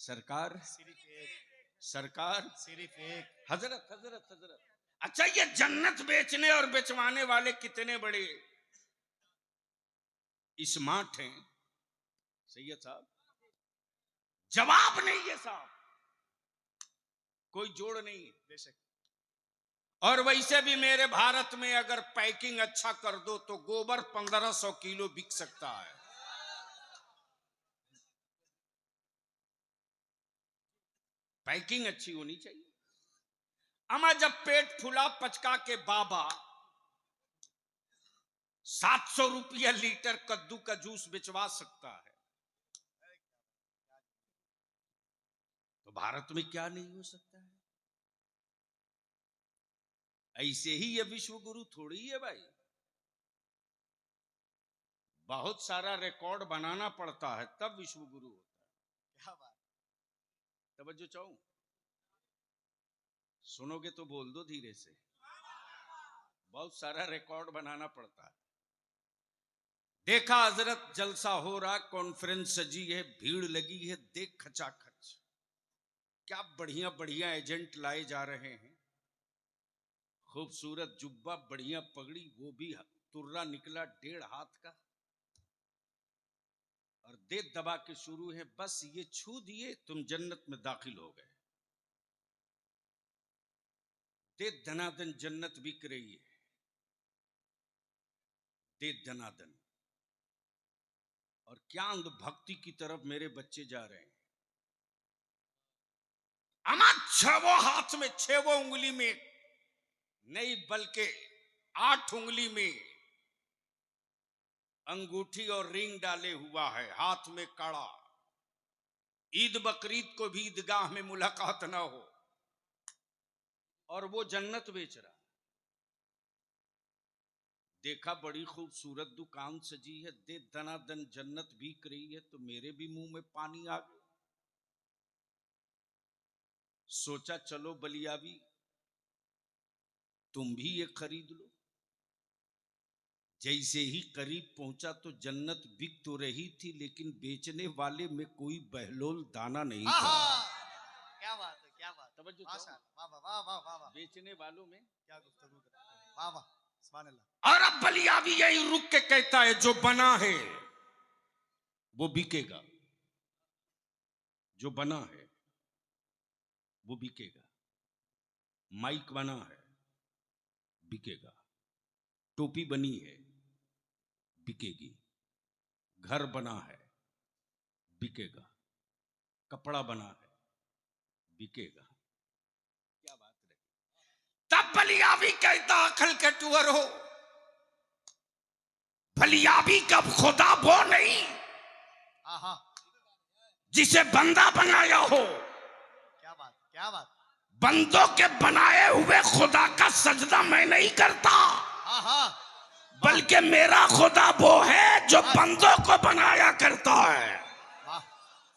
सरकार सिर्फ एक, सरकार सिर्फ एक। हजरत हजरत हजरत। अच्छा, ये जन्नत बेचने और बेचवाने वाले कितने बड़े स्मार्ट हैं सैयद साहब। जवाब नहीं है साहब, कोई जोड़ नहीं। बेशक। और वैसे भी मेरे भारत में अगर पैकिंग अच्छा कर दो तो गोबर 1500 किलो बिक सकता है। पैकिंग अच्छी होनी चाहिए। अमा जब पेट फुला पचका के बाबा 700 रुपया लीटर कद्दू का जूस बेचवा सकता है, तो भारत में क्या नहीं हो सकता है। ऐसे ही ये विश्व गुरु थोड़ी है भाई, बहुत सारा रिकॉर्ड बनाना पड़ता है तब विश्व गुरु होता है। क्या बात। तवज्जो चाहूं, सुनोगे तो बोल दो धीरे से। बहुत सारा रिकॉर्ड बनाना पड़ता है। देखा हजरत, जलसा हो रहा, कॉन्फ्रेंस सजी है, भीड़ लगी है, देख खचाखच क्या बढ़िया बढ़िया एजेंट लाए जा रहे हैं। खूबसूरत जुब्बा, बढ़िया पगड़ी, वो भी तुर्रा निकला 1.5 हाथ का, और दे दबा के शुरू है, बस ये छू दिए तुम जन्नत में दाखिल हो गए। दे धनादन जन्नत बिक रही है, दे धनादन। और क्या अंधभक्ति की तरफ मेरे बच्चे जा रहे हैं। अमा 6 हाथ में 6 उंगली में नहीं बल्कि 8 उंगली में अंगूठी और रिंग डाले हुआ है, हाथ में कड़ा। ईद बकरीद को भी ईदगाह में मुलाकात ना हो, और वो जन्नत बेच रहा। देखा बड़ी खूबसूरत दुकान सजी है, दे दनादन जन्नत बिक रही है, तो मेरे भी मुंह में पानी आ गया। सोचा चलो बलियावी तुम भी ये खरीद लो। जैसे ही करीब पहुंचा तो जन्नत बिक तो रही थी, लेकिन बेचने वाले में कोई बहलोल दाना नहीं था। क्या बात है, क्या बात। तवज्जो माशाअल्लाह, वाह वाह वाह वाह वाह। बेचने वालों में क्या गुफ्तगू करते हैं, वाह वाह, सुभान अल्लाह। और अब बलियावी यही रुक के कहता है, जो बना है वो बिकेगा, जो बना है वो बिकेगा। माइक बना है बिकेगा, टोपी बनी है बिकेगी, घर बना है बिकेगा, कपड़ा बना है बिकेगा। क्या बात रही। तब बलियावी कहता, अकल के टूअर हो, बलियावी का खुदा वो नहीं आहा, जिसे बंदा बनाया हो। क्या बात, क्या बात। बंदों के बनाए हुए खुदा का सजदा मैं नहीं करता, आहा, बल्कि मेरा खुदा वो है जो बंदों को बनाया करता है। वाह,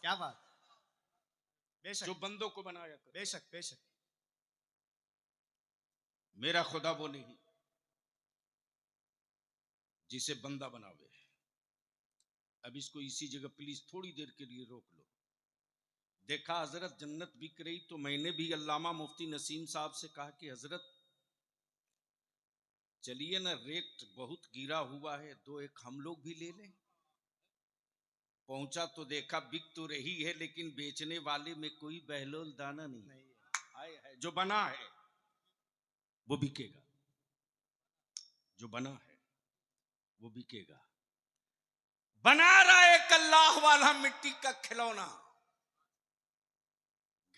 क्या बात। बेशक, जो बंदों को बनाया करता। बेशक बेशक। मेरा खुदा वो नहीं जिसे बंदा बनावे। अब इसको इसी जगह प्लीज थोड़ी देर के लिए रोक लो। देखा हजरत जन्नत बिक रही, तो मैंने भी अल्लामा मुफ्ती नसीम साहब से कहा कि हजरत चलिए ना, रेट बहुत गिरा हुआ है, 2-1 हम लोग भी ले लें। पहुंचा तो देखा बिक तो रही है, लेकिन बेचने वाले में कोई बहलोल दाना नहीं है। जो बना है वो बिकेगा, जो बना है वो बिकेगा। बना रहा एक अल्लाह वाला मिट्टी का खिलौना,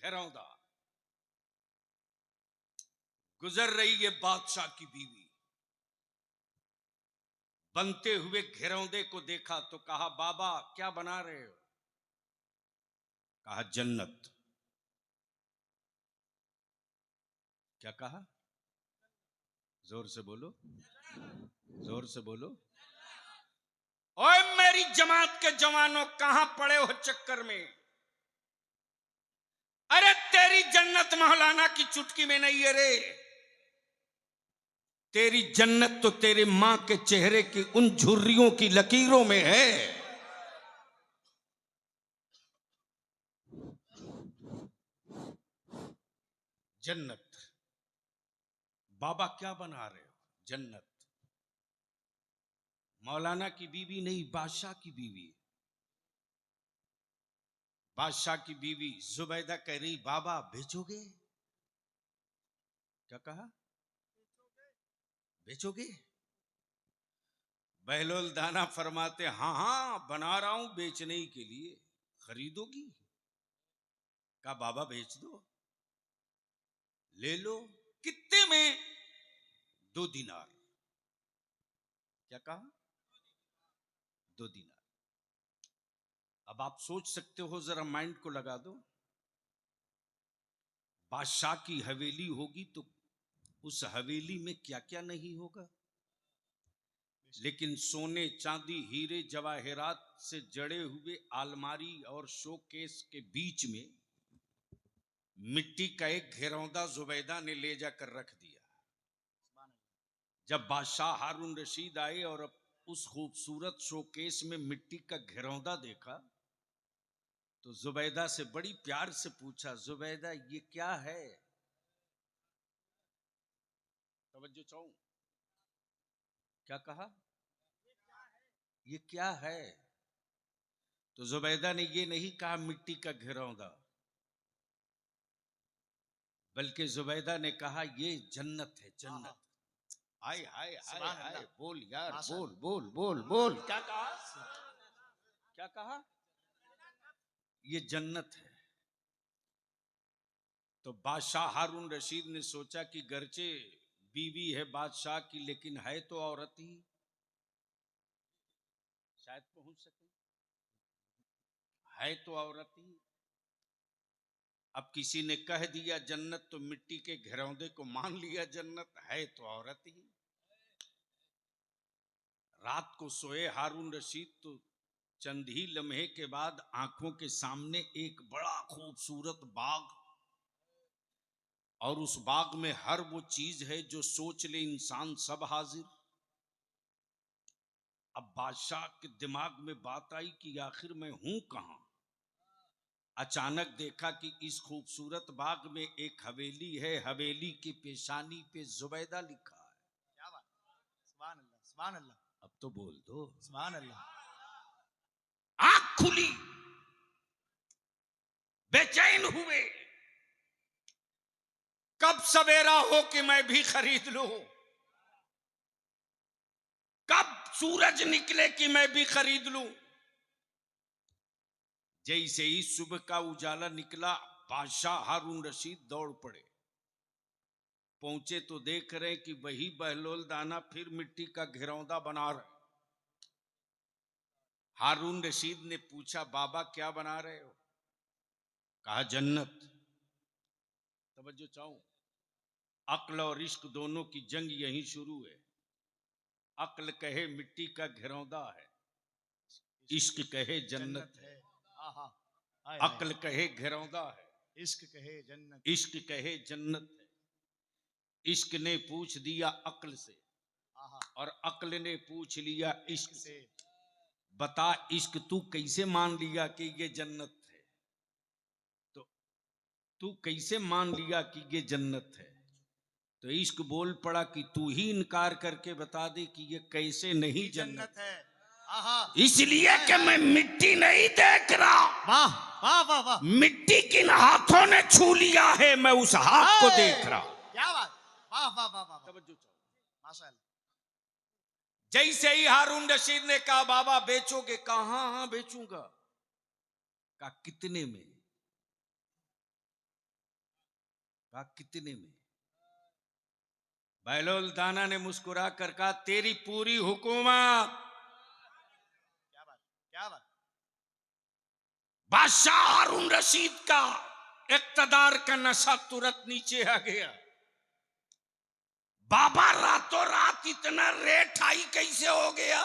घरौंदा। गुजर रही है बादशाह की बीवी, बनते हुए घरौंदे को देखा तो कहा, बाबा क्या बना रहे हो? कहा जन्नत। क्या कहा? जोर से बोलो, जोर से बोलो। ओए मेरी जमात के जवानों, कहां पड़े हो चक्कर में? अरे तेरी जन्नत मौलाना की चुटकी में नहीं है रे। तेरी जन्नत तो तेरे मां के चेहरे की उन झुर्रियों की लकीरों में है। जन्नत। बाबा क्या बना रहे हो? जन्नत। मौलाना की बीवी नहीं, बादशाह की बीवी। बादशाह की बीवी जुबैदा कह रही, बाबा भेजोगे? क्या कहा? बेचोगे? बहलोल दाना फरमाते, हाँ हाँ बना रहा हूं बेचने ही के लिए। खरीदोगी? कहा बाबा बेच दो। ले लो। कितने में? 2 दिनार। क्या कहा? 2 दिनार। अब आप सोच सकते हो, जरा माइंड को लगा दो। बादशाह की हवेली होगी तो उस हवेली में क्या क्या नहीं होगा, लेकिन सोने चांदी हीरे जवाहरात से जड़े हुए अलमारी और शोकेस के बीच में मिट्टी का एक घिरौंदा जुबैदा ने ले जाकर रख दिया। जब बादशाह हारून रशीद आए और अब उस खूबसूरत शोकेस में मिट्टी का घिरौंदा देखा तो जुबैदा से बड़ी प्यार से पूछा, जुबैदा ये क्या है? तवज्जो चाहूं। क्या कहा? ये क्या है? तो जुबैदा ने ये नहीं कहा मिट्टी का घिरौंदा, बल्कि जुबैदा ने कहा ये जन्नत है, जन्नत। हाय हाय हाय हाय, बोल यार, बोल बोल बोल बोल। क्या कहा? क्या कहा? ये जन्नत है। तो बादशाह हारून रशीद ने सोचा कि गर्चे बीवी है बादशाह की, लेकिन है तो औरत ही, शायद पहुंच सके। है तो औरत ही। अब किसी ने कह दिया जन्नत तो मिट्टी के घिरौंदे को मान लिया जन्नत, है तो औरत ही। रात को सोए हारून रशीद तो चंद ही लम्हे के बाद आंखों के सामने एक बड़ा खूबसूरत बाग, और उस बाग में हर वो चीज है जो सोच ले इंसान, सब हाजिर। अब बादशाह के दिमाग में बात आई कि आखिर मैं हूं कहां। अचानक देखा कि इस खूबसूरत बाग में एक हवेली है, हवेली की पेशानी पे जुबैदा लिखा है। क्या बात। सुभान अल्लाह, सुभान अल्लाह। अब तो बोल दो। सुभान अल्लाह। आंख खुली, बेचैन हुए, कब सवेरा हो कि मैं भी खरीद लूं, कब सूरज निकले कि मैं भी खरीद लूं। जैसे ही सुबह का उजाला निकला, बादशाह हारून रशीद दौड़ पड़े। पहुंचे तो देख रहे कि वही बहलोल दाना फिर मिट्टी का घिरौंदा बना रहे। हारून रशीद ने पूछा, बाबा क्या बना रहे हो? कहा जन्नत। तवज्जो चाहूं। अक्ल और इश्क दोनों की जंग यहीं शुरू है। अक्ल कहे मिट्टी का घिरौंदा है, इश्क कहे जन्नत है। आहा। हाय अक्ल कहे घिरौंदा है, इश्क कहे जन्नत। इश्क कहे जन्नत है। इश्क ने पूछ दिया अक्ल से, आहा। और अक्ल ने पूछ लिया इश्क से, से बता इश्क तू कैसे मान लिया कि ये जन्नत है? तो तू कैसे मान लिया कि ये जन्नत है? तो इश्क बोल पड़ा कि तू ही इनकार करके बता दे कि ये कैसे नहीं जन्नत है। आहा। इसलिए कि मैं मिट्टी नहीं देख रहा। वाह वाह वाह वाह। मिट्टी किन हाथों ने छू लिया है, मैं उस हाथ को देख रहा हूं। क्या बात। वाह वाह वाह वाह। तवज्जो चाहो। माशाअल्लाह। जैसे ही हारून रशीद ने कहा बाबा बेचोगे, कहा हाँ हाँ बेचूंगा। कहा कितने में? कहा कितने में? बहलोल दाना ने मुस्कुरा कर कहा तेरी पूरी हुकूमत। क्या बात, क्या बात। बादशाह हारून रशीद का इक्तदार का नशा तुरंत नीचे आ गया। बाबा रातों रात इतना रेट हाई कैसे हो गया?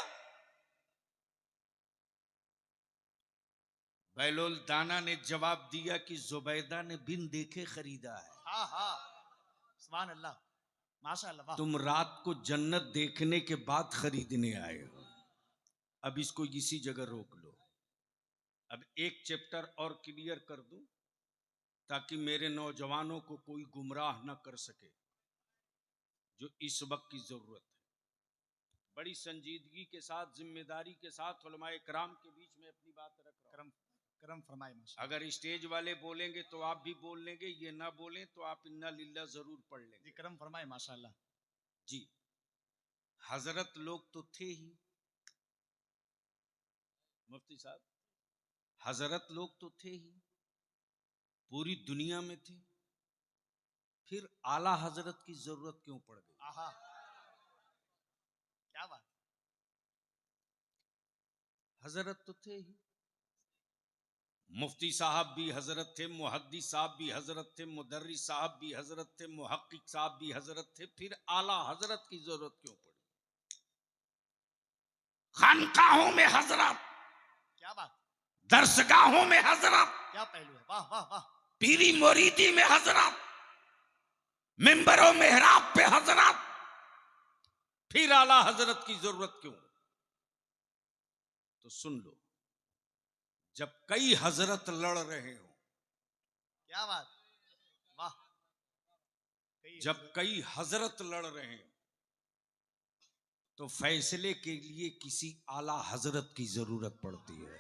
बहलोल दाना ने जवाब दिया कि जुबैदा ने बिन देखे खरीदा है। हाँ हाँ। सुभान अल्लाह, माशाअल्लाह। तुम रात को जन्नत देखने के बाद खरीदने आए हो। अब इसको इसी जगह रोक लो। अब एक चैप्टर और क्लियर कर दूं। ताकि मेरे नौजवानों को कोई गुमराह न कर सके, जो इस वक्त की जरूरत है। बड़ी संजीदगी के साथ, जिम्मेदारी के साथ उलमाए कराम के बीच में अपनी बात रख रहा हूं। करम करम फरमाए माशाअल्लाह। अगर स्टेज वाले बोलेंगे तो आप भी बोल लेंगे, ये ना बोलें तो आप इन्ना लिल्ला जरूर पढ़ जी लेंगे। करम फरमाए माशाअल्लाह। जी, हजरत लोग तो थे ही, मुफ्ती साहब, हजरत लोग तो थे ही, पूरी दुनिया में थे, फिर आला हजरत की जरूरत क्यों पड़ गई? आहा, क्या बात। हजरत तो थे ही, मुफ्ती साहब भी हजरत थे, मुहद्दिस साहब भी हजरत थे, मुदर्रिस साहब भी हजरत थे, मुहक्किक साहब भी हजरत थे, फिर आला हजरत की जरूरत क्यों पड़ी? खानकाहों में हजरत, क्या बात, दरसगाहों में हजरत, क्या पहलू है, वाह वाह वाह। पीरी मुरीदी में हजरत, मिंबरों मेहराब पे हजरत, फिर आला हजरत की जरूरत क्यों? तो सुन लो, जब कई हजरत लड़ रहे हो, क्या बात, वाह। जब कई हजरत लड़ रहे हो, तो फैसले के लिए किसी आला हजरत की जरूरत पड़ती है।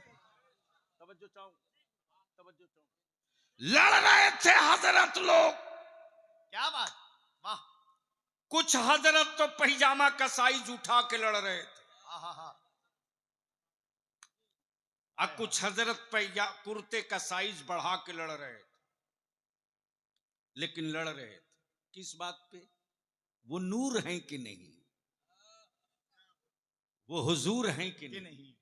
तवज्जो चाहूं, तवज्जो चाहूं। लड़ रहे थे हजरत लोग, क्या बात, वाह। कुछ हजरत तो पैजामा का साइज उठा के लड़ रहे थे, आहा हा। और कुछ हजरत कुर्ते का साइज बढ़ा के लड़ रहे थे। लेकिन लड़ रहे थे किस बात पे? वो नूर हैं कि नहीं, वो हुजूर हैं कि नहीं,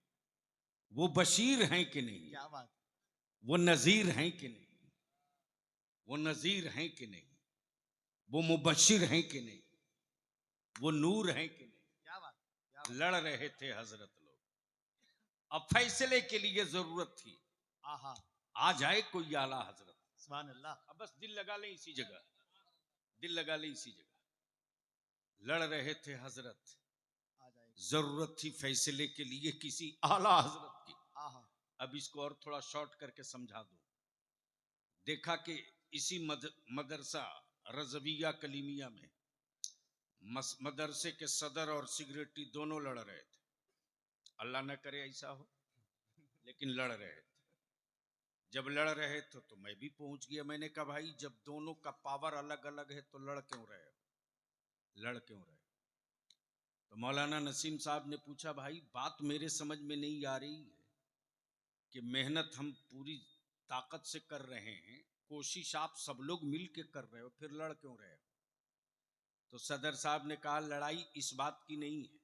वो बशीर हैं कि नहीं, क्या बात, वो नजीर हैं कि नहीं, वो नजीर हैं कि नहीं, वो मुबशिर हैं कि नहीं, वो नूर हैं कि नहीं। क्या बात, क्या बात। लड़ रहे थे हजरत लोग, अब फैसले के लिए जरूरत थी, आहा, आ जाए कोई आला हजरत। सुभान अल्लाह। अब बस दिल लगा ले इसी जगह, दिल लगा ले इसी जगह। लड़ रहे थे हजरत, आ जाए, जरूरत थी फैसले के लिए किसी आला हजरत की। आहा, अब इसको और थोड़ा शॉर्ट करके समझा दो। देखा कि इसी मदरसा रजविया कलीमिया में मदरसे के सदर और सिगरेटी दोनों लड़ रहे थे। अल्लाह न करे ऐसा हो, लेकिन लड़ रहे थे। जब लड़ रहे थे तो मैं भी पहुंच गया। मैंने कहा भाई, जब दोनों का पावर अलग अलग है तो लड़ क्यों रहे हो, लड़ क्यों रहे? तो मौलाना नसीम साहब ने पूछा, भाई बात मेरे समझ में नहीं आ रही है कि मेहनत हम पूरी ताकत से कर रहे हैं, कोशिश आप सब लोग मिल के कर रहे हो, फिर लड़ क्यों रहे हो? तो सदर साहब ने कहा, लड़ाई इस बात की नहीं है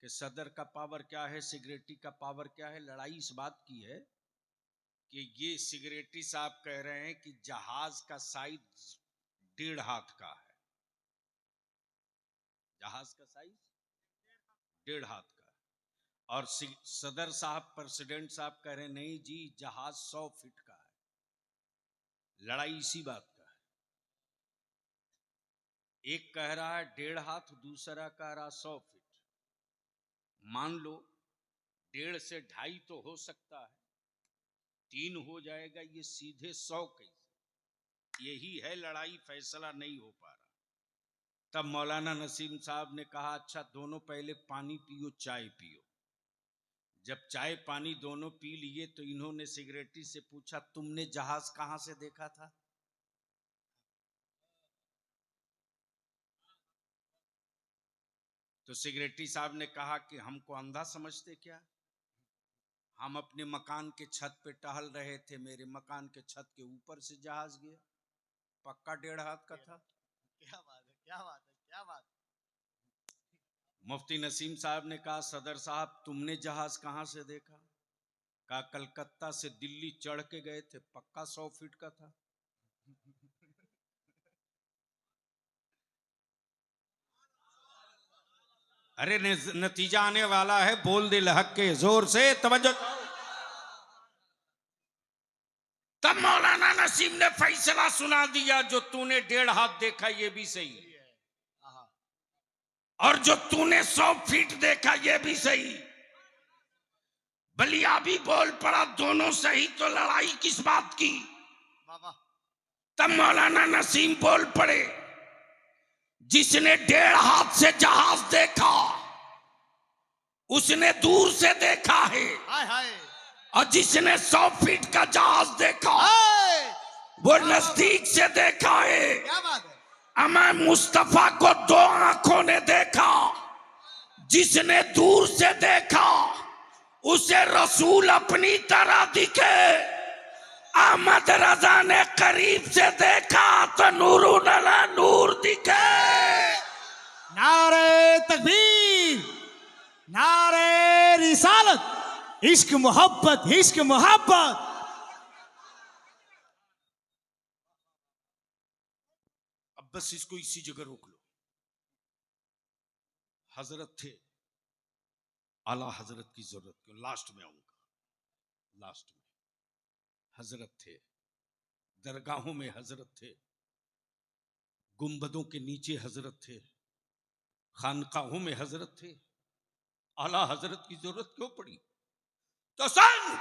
कि सदर का पावर क्या है, सिगरेटी का पावर क्या है। लड़ाई इस बात की है कि ये सिगरेटी साहब कह रहे हैं कि जहाज का साइज 1.5 हाथ का है, जहाज का साइज 1.5 हाथ का, और सदर साहब, प्रेसिडेंट साहब कह रहे हैं नहीं जी, जहाज 100 फीट का है। लड़ाई इसी बात का है। एक कह रहा है 1.5 हाथ, दूसरा कह रहा 100 फीट। मान लो 1.5 से 2.5 तो हो सकता है, 3 हो जाएगा, ये सीधे 100 कैसे? यही है लड़ाई, फैसला नहीं हो पा रहा। तब मौलाना नसीम साहब ने कहा, अच्छा दोनों पहले पानी पियो, चाय पियो। जब चाय पानी दोनों पी लिए तो इन्होंने सिगरेटी से पूछा, तुमने जहाज कहां से देखा था? तो सिगरेटी साहब ने कहा कि हमको अंधा समझते क्या, हम अपने मकान के छत पे टहल रहे थे, मेरे मकान के छत के ऊपर से जहाज गया, पक्का 1.5 हाथ का था। क्या बात है, क्या बात है, क्या बात। मुफ्ती नसीम साहब ने कहा, सदर साहब तुमने जहाज कहां से देखा? कहा कलकत्ता से दिल्ली चढ़ के गए थे, पक्का 100 फीट का था। अरे नतीजा आने वाला है, बोल दे हक के जोर से, तवज्जो। तब मौलाना नसीम ने फैसला सुना दिया, जो तूने 1.5 हाथ देखा ये भी सही है, और जो तूने 100 फीट देखा ये भी सही। बलिया भी बोल पड़ा, दोनों सही, तो लड़ाई किस बात की? वाह। तब मौलाना नसीम बोल पड़े, जिसने 1.5 हाथ से जहाज देखा उसने दूर से देखा है, हाय हाय और जिसने 100 फीट का जहाज देखा हाय, वो नजदीक से देखा है। क्या बात है। अमा मुस्तफा को 2 आंखों ने देखा, जिसने दूर से देखा उसे रसूल अपनी तरह दिखे। अहमद रजा ने करीब से देखा तो नूरुन अला नूर दिखे। नारे तकबीर, नारे रिसालत, इश्क मोहब्बत, इश्क मोहब्बत। अब बस इसको इसी जगह रोक लो। हजरत थे, आला हजरत की जरूरत क्यों, लास्ट में आऊंगा। लास्ट में हजरत थे, दरगाहों में हजरत थे, गुंबदों के नीचे हजरत थे, खानकाहों में हजरत थे। आला हजरत की जरूरत क्यों पड़ी? तो सन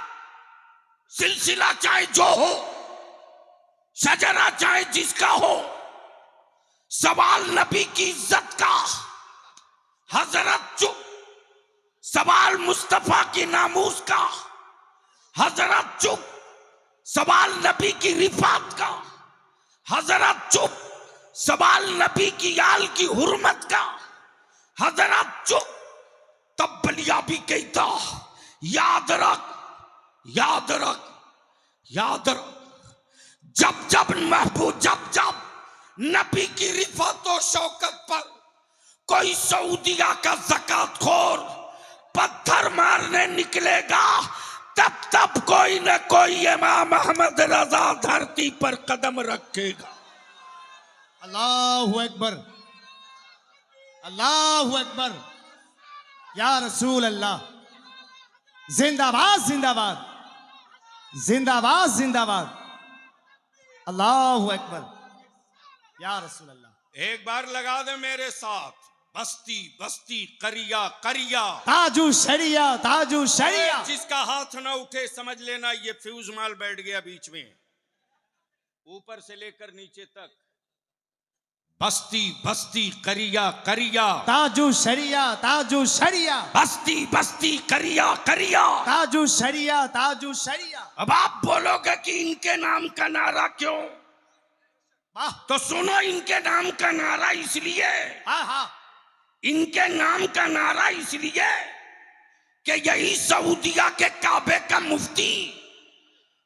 सिलसिला चाहे जो हो, शजरा चाहे जिसका हो, सवाल नबी की इज्जत का, हजरत चुप। सवाल मुस्तफा की नामूस का, हजरत चुप। सवाल नबी की रिफात का, हजरत चुप। सवाल नबी की आल की हुर्मत का, हजरत चुप। तब बलिया भी कहता, याद रख, याद रख, याद रख। जब जब महबूब, जब जब नबी की रिफात और शौकत पर कोई सऊदिया का ज़कात खोर पत्थर मारने निकलेगा, तब तब कोई न कोई इमाम अहमद रजा धरती पर कदम रखेगा। अल्लाहु अकबर, अल्लाहु अकबर, या रसूल अल्लाह। जिंदाबाद जिंदाबाद, जिंदाबाद जिंदाबाद, अल्लाहु अकबर, या रसूल अल्लाह। एक बार लगा दे मेरे साथ, बस्ती बस्ती करिया करिया। ताजू शरिया, ताजू शरिया। जिसका हाथ ना उठे समझ लेना ये फ्यूज माल बैठ गया बीच में, ऊपर से लेकर नीचे तक। बस्ती बस्ती करिया करिया, ताजू शरिया, ताजू शरिया। बस्ती बस्ती करिया करिया, ताजू शरिया, ताजू शरिया। अब आप बोलोगे कि इनके नाम का नारा क्यों? वाह, तो सुनो, इनके नाम का नारा इसलिए, हाँ हाँ, इनके नाम का नारा इसलिए कि यही सऊदिया के काबे का मुफ्ती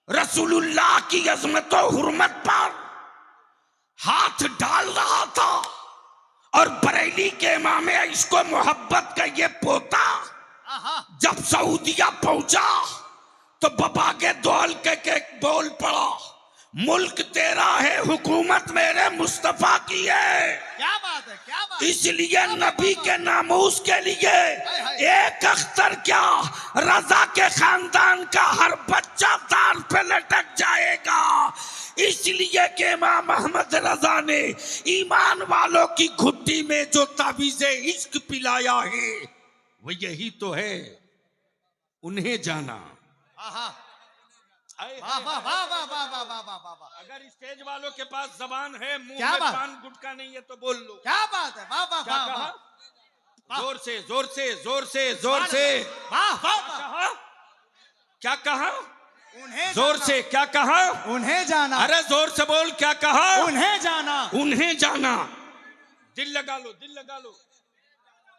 रसूलुल्लाह की अजमत और हुर्मत पर हाथ डाल रहा था, और बरेली के इमाम इसको मोहब्बत का ये पोता हाँ हाँ। जब सऊदिया पहुंचा तो बबागे दौल के बोल पड़ा, मुल्क तेरा है, हुकूमत मेरे मुस्तफा की है। क्या बात है, क्या बात है। इसलिए नबी के नामूस के लिए एक अख्तर क्या, रजा के खानदान का हर बच्चा तार पे लटक जाएगा। इसलिए कि इमाम अहमद रजा ने ईमान वालों की घुट्टी में जो ताबीज़े इश्क पिलाया है वो यही तो है, उन्हें जाना। हाँ हाँ, वाह वाह वाह वाह वाह वाह वाह वाह वाह वाह। अगर स्टेज वालों के पास जबान है, मुंह क्या में बात? पान गुटका नहीं है तो बोल लो। क्या बात है, वाह वाह क्या वाह कहा? वाह। जोर से जोर से जोर से जोर से वाह वाह वाह। कहा? क्या कहा? उन्हें जोर जाना, से क्या कहा? उन्हें जाना, अरे जोर से बोल, क्या कहा? उन्हें जाना, उन्हें जाना। दिल लगा लो, दिल लगा लो।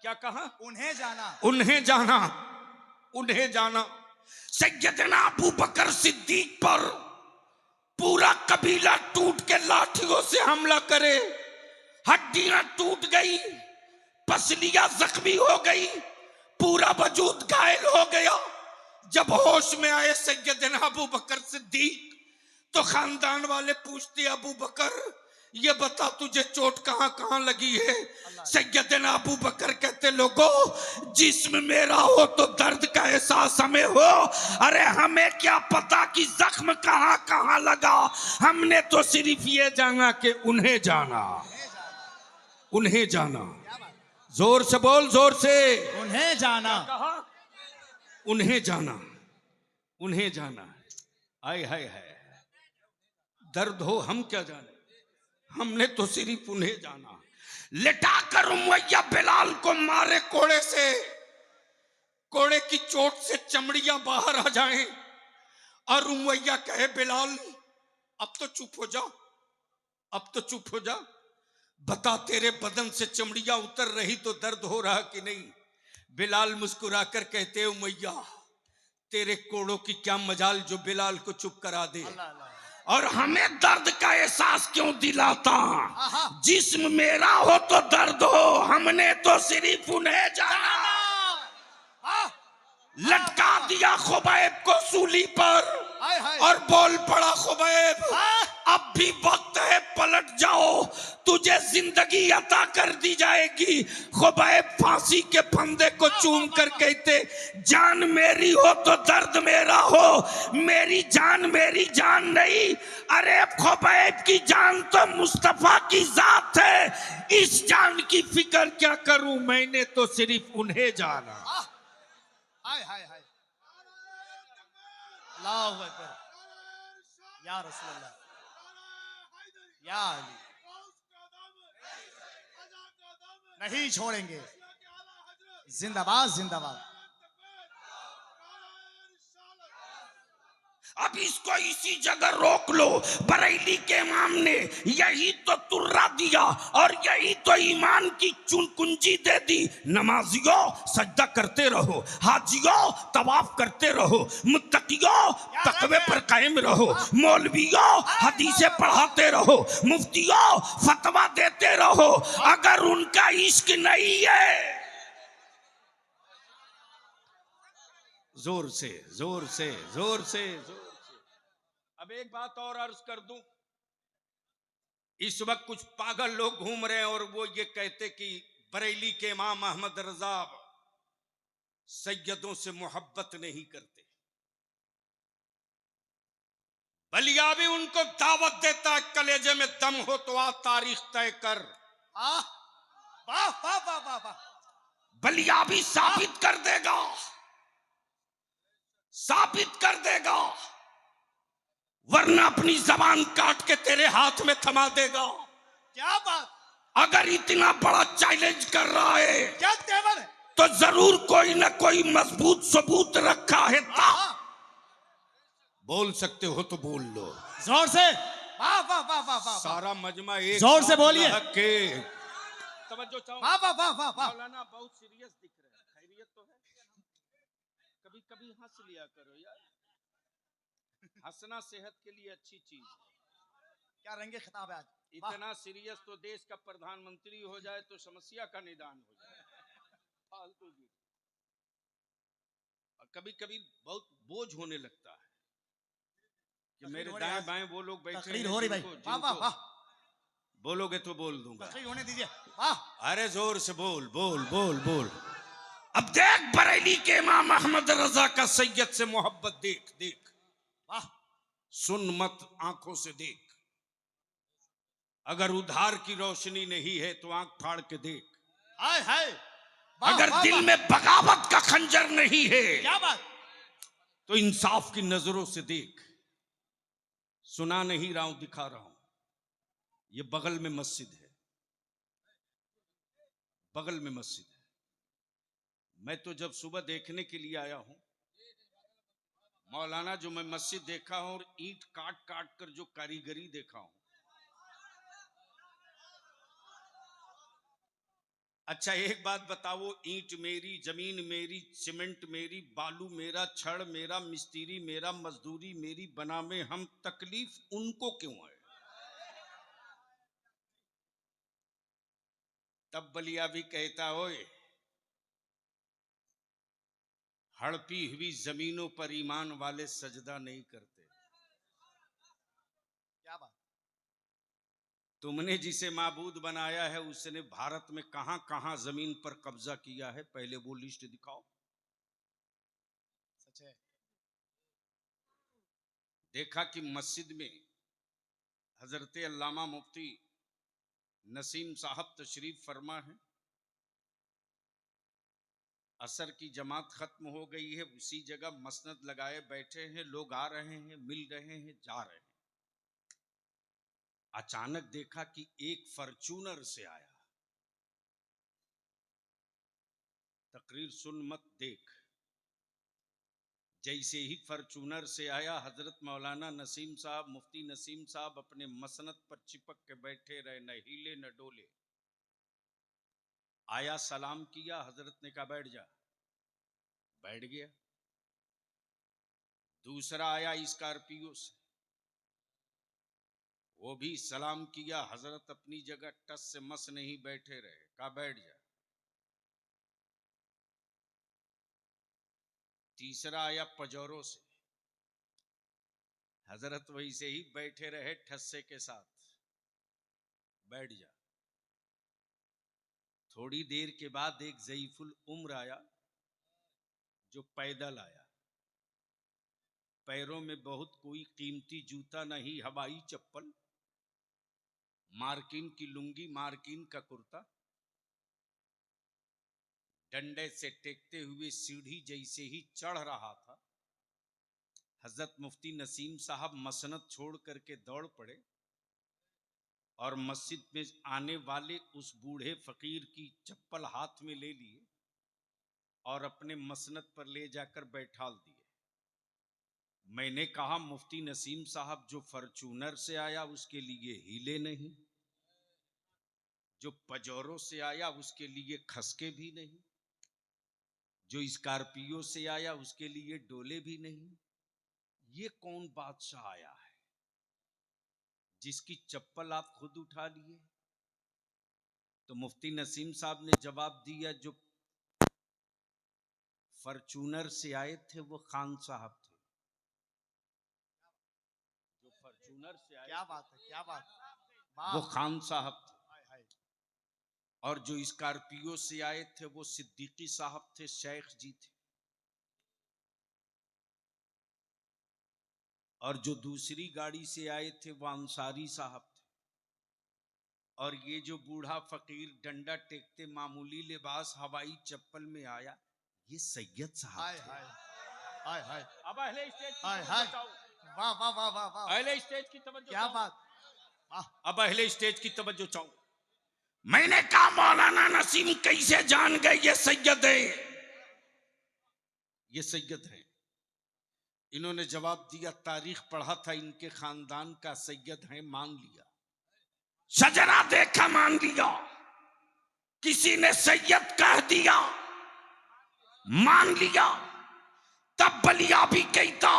क्या कहा? उन्हें जाना, उन्हें जाना, उन्हें जाना। सैयदना अबू बकर सिद्दीक पर पूरा कबीला टूट के लाठियों से हमला करे, हड्डियां टूट गई, पसलियां जख्मी हो गई, पूरा वजूद घायल हो गया। जब होश में आए सैयदना अबू बकर सिद्दीक तो खानदान वाले पूछते, अबू बकर ये बता तुझे चोट कहां कहां लगी है? सैयदना अबू बकर कहते, लोगों जिस्म मेरा हो तो दर्द का एहसास हमें हो, अरे हमें क्या पता कि जख्म कहां कहां लगा, हमने तो सिर्फ ये जाना कि उन्हें जाना, उन्हें जाना। जोर से बोल, जोर से। उन्हें जाना, कहा? उन्हें जाना, उन्हें जाना। आय हाय हाय। दर्द हो हम क्या जाने, हमने तो सिर्फ उन्हें जाना। लेटाकर उमैया बिलाल को मारे कोड़े से, कोड़े की चोट से चमड़ियां बाहर आ जाएं और उमैया कहे बिलाल अब तो चुप हो जा, अब तो चुप हो जा, बता तेरे बदन से चमड़ियां उतर रही तो दर्द हो रहा कि नहीं। बिलाल मुस्कुराकर कहते उमैया तेरे कोड़ों की क्या मजाल जो बिलाल को चुप करा दे, अल्लाह अल्लाह। और हमें दर्द का एहसास क्यों दिलाता, आहा। जिस्म मेरा हो तो दर्द हो, हमने तो सिर्फ उन्हें जाना। आह, लटका दिया खुबैब को सूली पर हाय हाय। और बोल पड़ा खुबैब अब भी वक्त है पलट जाओ, तुझे जिंदगी अता कर दी जाएगी। खुबैब फांसी के फंदे को चूम कर कहते जान मेरी हो तो दर्द मेरा हो, मेरी जान नहीं, अरे खुबैब की जान तो मुस्तफा की जात है, इस जान की फिक्र क्या करूं, मैंने तो सिर्फ उन्हें जाना। हाय हाय हाय। अल्लाहू अकबर। या रसूलल्लाह, या अली, नहीं छोड़ेंगे। जिंदाबाद जिंदाबाद। अब इसको इसी जगह रोक लो, बरेली के इमाम ने यही तो तुर्रा दिया और यही तो ईमान की चुन कुंजी दे दी। नमाजियों सजदा करते रहो, हाजियों तवाफ करते रहो, मुत्तकियों तकवे पर कायम रहो, मौलवियों हदीसें पढ़ाते रहो, मुफ्तियों फतवा देते रहो, अगर उनका इश्क नहीं है। जोर से जोर से जोर से जोर। अब एक बात और अर्ज कर दूं, इस वक्त कुछ पागल लोग घूम रहे हैं और वो ये कहते कि बरेली के इमाम अहमद रजा सैयदों से मोहब्बत नहीं करते। बलिया भी उनको दावत देता है, कलेजे में दम हो तो आ तारीख तय कर। वाह वाह वाह वाह वाह। बलिया भी साबित कर देगा, साबित कर देगा, वरना अपनी जबान काट के तेरे हाथ में थमा देगा। क्या बात, अगर इतना बड़ा चैलेंज कर रहा है क्या तेवर है। तो जरूर कोई ना कोई मजबूत सबूत रखा है। बोल सकते हो तो बोल लो जोर से। वाह वाह वाह वाह वाह। सारा मजमा एक जोर से बोलिए। तवज्जो चाहो। वाह वाह वाह वाह वाह। मौलाना बहुत सीरियस दिख रहे हैं, खैरियत तो है? कभी कभी हंस लिया करो यार, हंसना सेहत के लिए अच्छी चीज है। क्या रंगे खिताब है आज। इतना सीरियस तो देश का प्रधानमंत्री हो जाए तो समस्या का निदान हो जाए, फालतू की। और कभी कभी बहुत बोझ होने लगता है कि मेरे दाएं बाएं वो लोग बैठे हैं हो रही भाई। वाह वाह वाह। बोलोगे तो बोल दूंगा, होने दीजिए। वाह। अरे जोर से बोल बोल बोल बोल। अब देख बरेली के इमाम अहमद रजा का सैयद से मोहब्बत देख देख। वाह। सुन मत आंखों से देख, अगर उधार की रोशनी नहीं है तो आंख फाड़ के देख। हाय हाय। अगर दिल में बगावत का खंजर नहीं है क्या बात, तो इंसाफ की नजरों से देख। सुना नहीं रहा हूं, दिखा रहा हूं। ये बगल में मस्जिद है, बगल में मस्जिद है। मैं तो जब सुबह देखने के लिए आया हूं मौलाना, जो मैं मस्जिद देखा हूं और ईंट काट काट कर जो कारीगरी देखा हूं। अच्छा एक बात बताओ, ईंट मेरी, जमीन मेरी, सीमेंट मेरी, बालू मेरा, छड़ मेरा, मिस्त्री मेरा, मजदूरी मेरी, बना में हम, तकलीफ उनको क्यों है? तब बलिया भी कहता ओए, हड़पी हुई जमीनों पर ईमान वाले सजदा नहीं करते। क्या बात। तुमने जिसे माबूद बनाया है उसने भारत में कहां कहां जमीन पर कब्जा किया है, पहले वो लिस्ट दिखाओ। सच है। देखा कि मस्जिद में हजरत अल्लामा मुफ्ती नसीम साहब तशरीफ फरमा है, असर की जमात खत्म हो गई है, उसी जगह मसनद लगाए बैठे हैं, लोग आ रहे हैं, मिल रहे हैं, जा रहे हैं। अचानक देखा कि एक फॉर्च्यूनर से आया। तकरीर सुन मत देख। जैसे ही फॉर्च्यूनर से आया, हजरत मौलाना नसीम साहब, मुफ्ती नसीम साहब अपने मसनद पर चिपक के बैठे रहे, न हिले न डोले। आया, सलाम किया, हजरत ने कहा बैठ जा, बैठ गया। दूसरा आया स्कॉर्पियो से, वो भी सलाम किया, हजरत अपनी जगह टस से मस नहीं बैठे रहे, कहा बैठ जा। तीसरा आया पजौरों से, हजरत वैसे ही बैठे रहे ठस्से के साथ, बैठ जा। थोड़ी देर के बाद एक ज़ईफुल उम्र आया जो पैदल आया, पैरों में बहुत कोई कीमती जूता नहीं, हवाई चप्पल, मार्किन की लुंगी, मार्किन का कुर्ता, डंडे से टेकते हुए सीढ़ी जैसे ही चढ़ रहा था, हजरत मुफ्ती नसीम साहब मसनद छोड़ करके दौड़ पड़े और मस्जिद में आने वाले उस बूढ़े फकीर की चप्पल हाथ में ले लिए और अपने मसनद पर ले जाकर बैठाल दिए। मैंने कहा मुफ्ती नसीम साहब, जो फॉर्च्यूनर से आया उसके लिए हिले नहीं, जो पजौरों से आया उसके लिए खसके भी नहीं, जो स्कॉर्पियो से आया उसके लिए डोले भी नहीं। ये कौन बादशाह आया है जिसकी चप्पल आप खुद उठा लिए? तो मुफ्ती नसीम साहब ने जवाब दिया, जो फॉर्च्यूनर से आए थे वो खान साहब थे। जो फॉर्च्यूनर से आए, क्या बात है, क्या बात है, वो वाह। खान साहब थे, हाय, हाय। और जो स्कॉर्पियो से आए थे वो सिद्दीकी साहब थे, शेख जी थे। और जो दूसरी गाड़ी से आए थे वो अंसारी साहब थे। और ये जो बूढ़ा फकीर डंडा टेकते मामूली लिबास हवाई चप्पल में आया, ये सैयद साहब हाय, थे। हाय, हाय, हाय, अब अहले स्टेज की हाय, तवज्जो हाय। चाहूं, वाह वाह वाह वाह वाह, अहले स्टेज की तवज्जो क्या चाहूं। बात, वाह। अब अहले स्टेज की तवज्जो चाहूं। मैंने कहा मौलाना नसीम कैसे जान गए ये सैयद है? ये सैयद है। इन्होंने जवाब दिया, तारीख पढ़ा था, इनके खानदान का सैयद है, मान लिया। शजरा देखा, मान लिया। किसी ने सैयद कह दिया, मान लिया। तब बलिया भी कहता,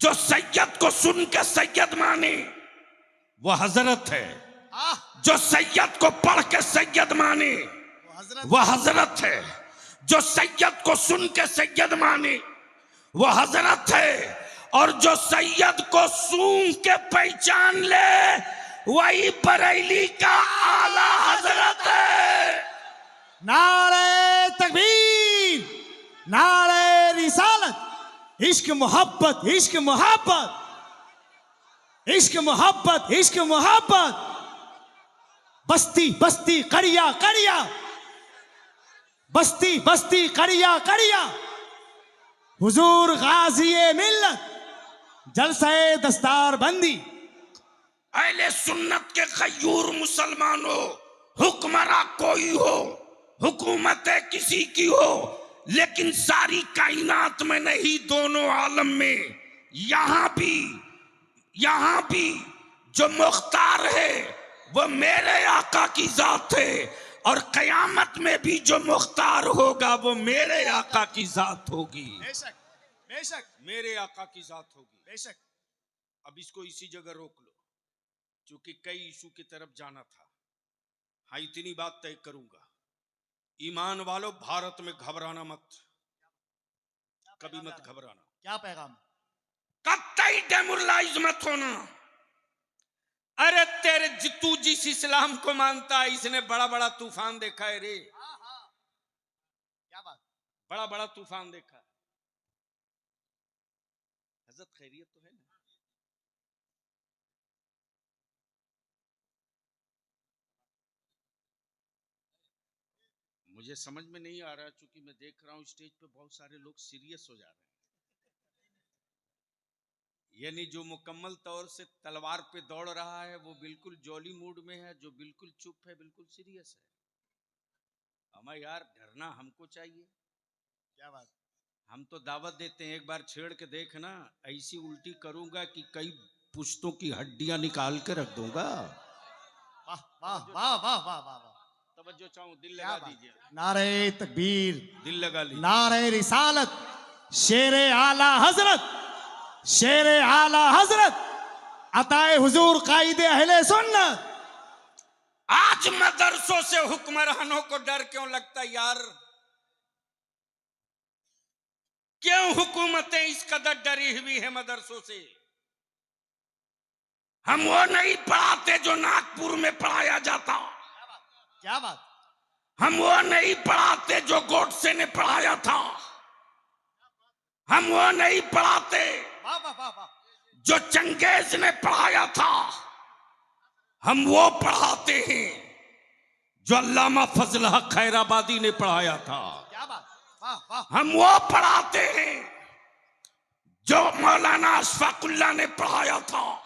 जो सैयद को सुन के सैयद माने वो हजरत है, आह, जो सैयद को पढ़ के सैयद माने वो हजरत, वो हजरत है, जो सैयद को सुन के सैयद माने वो हजरत है, और जो सैयद को सूंघ के पहचान ले वही बरेली का आला हजरत है। नारे तकबीर, नारे रिसालत, इश्क मोहब्बत, इश्क मोहब्बत, इश्क मोहब्बत, इश्क मोहब्बत। बस्ती बस्ती करिया करिया, बस्ती बस्ती करिया करिया, हुजूर गाज़ी मिल्लत, जलसे दस्तार बंदी। अहले सुन्नत के गयूर मुसलमानों, हुक्मरा कोई हो, हुकूमत किसी की हो, लेकिन सारी कायनात में नहीं, दोनों आलम में, यहां भी जो मुख्तार है वो मेरे आका की जात है, और कयामत में भी जो मुख्तार होगा वो मेरे आका की जात होगी। बेशक, बेशक, मेरे आका की जात होगी। बेशक। अब इसको इसी जगह रोक लो, क्योंकि कई इशू की तरफ जाना था। हाँ, इतनी बात तय करूंगा, ईमान वालों, भारत में घबराना मत, कभी मत घबराना, क्या पैगाम? कतई डेमोरलाइज मत होना। अरे तेरे तू जिस इस्लाम को मानता है, इसने बड़ा बड़ा तूफान देखा है रे, क्या बात? बड़ा बड़ा तूफान देखा है। हजरत खैरियत तो है ना? मुझे समझ में नहीं आ रहा, चूंकि मैं देख रहा हूं स्टेज पे बहुत सारे लोग सीरियस हो जा रहे हैं। यानी जो मुकम्मल तौर से तलवार पे दौड़ रहा है वो बिल्कुल जॉली मूड में है, जो बिल्कुल चुप है बिल्कुल सीरियस है। हमें यार डरना हमको चाहिए। क्या बात। हम तो दावत देते हैं, एक बार छेड़ के देखना, ऐसी उल्टी करूंगा कि कई पुश्तों की हड्डियां निकाल के रख दूंगा। वाह वाह वाह वाह वाह वाह वाह। तवज्जो चाहूं, दिल क्या लगा बात। दीजिए, नारे तकबीर, दिल लगा लीजिए। नारे रिसालत, शेरे आला हजरत, शेरे आला हजरत, अताए हुजूर कायदे अहले सुन्नत। आज मदरसों से हुक्मरानों को डर क्यों लगता है यार? क्यों हुकूमतें इस कदर डरी हुई है मदरसों से? हम वो नहीं पढ़ाते जो नागपुर में पढ़ाया जाता। क्या बात। हम वो नहीं पढ़ाते जो गोडसे ने पढ़ाया था। हम वो नहीं पढ़ाते वाह वाह वाह वाह। जो चंगेज ने पढ़ाया था। हम वो पढ़ाते हैं जो अल्लामा फजल हक खैराबादी ने पढ़ाया था। क्या बात। वाह वाह। हम वो पढ़ाते हैं जो मौलाना अशफाकुल्ला ने पढ़ाया था।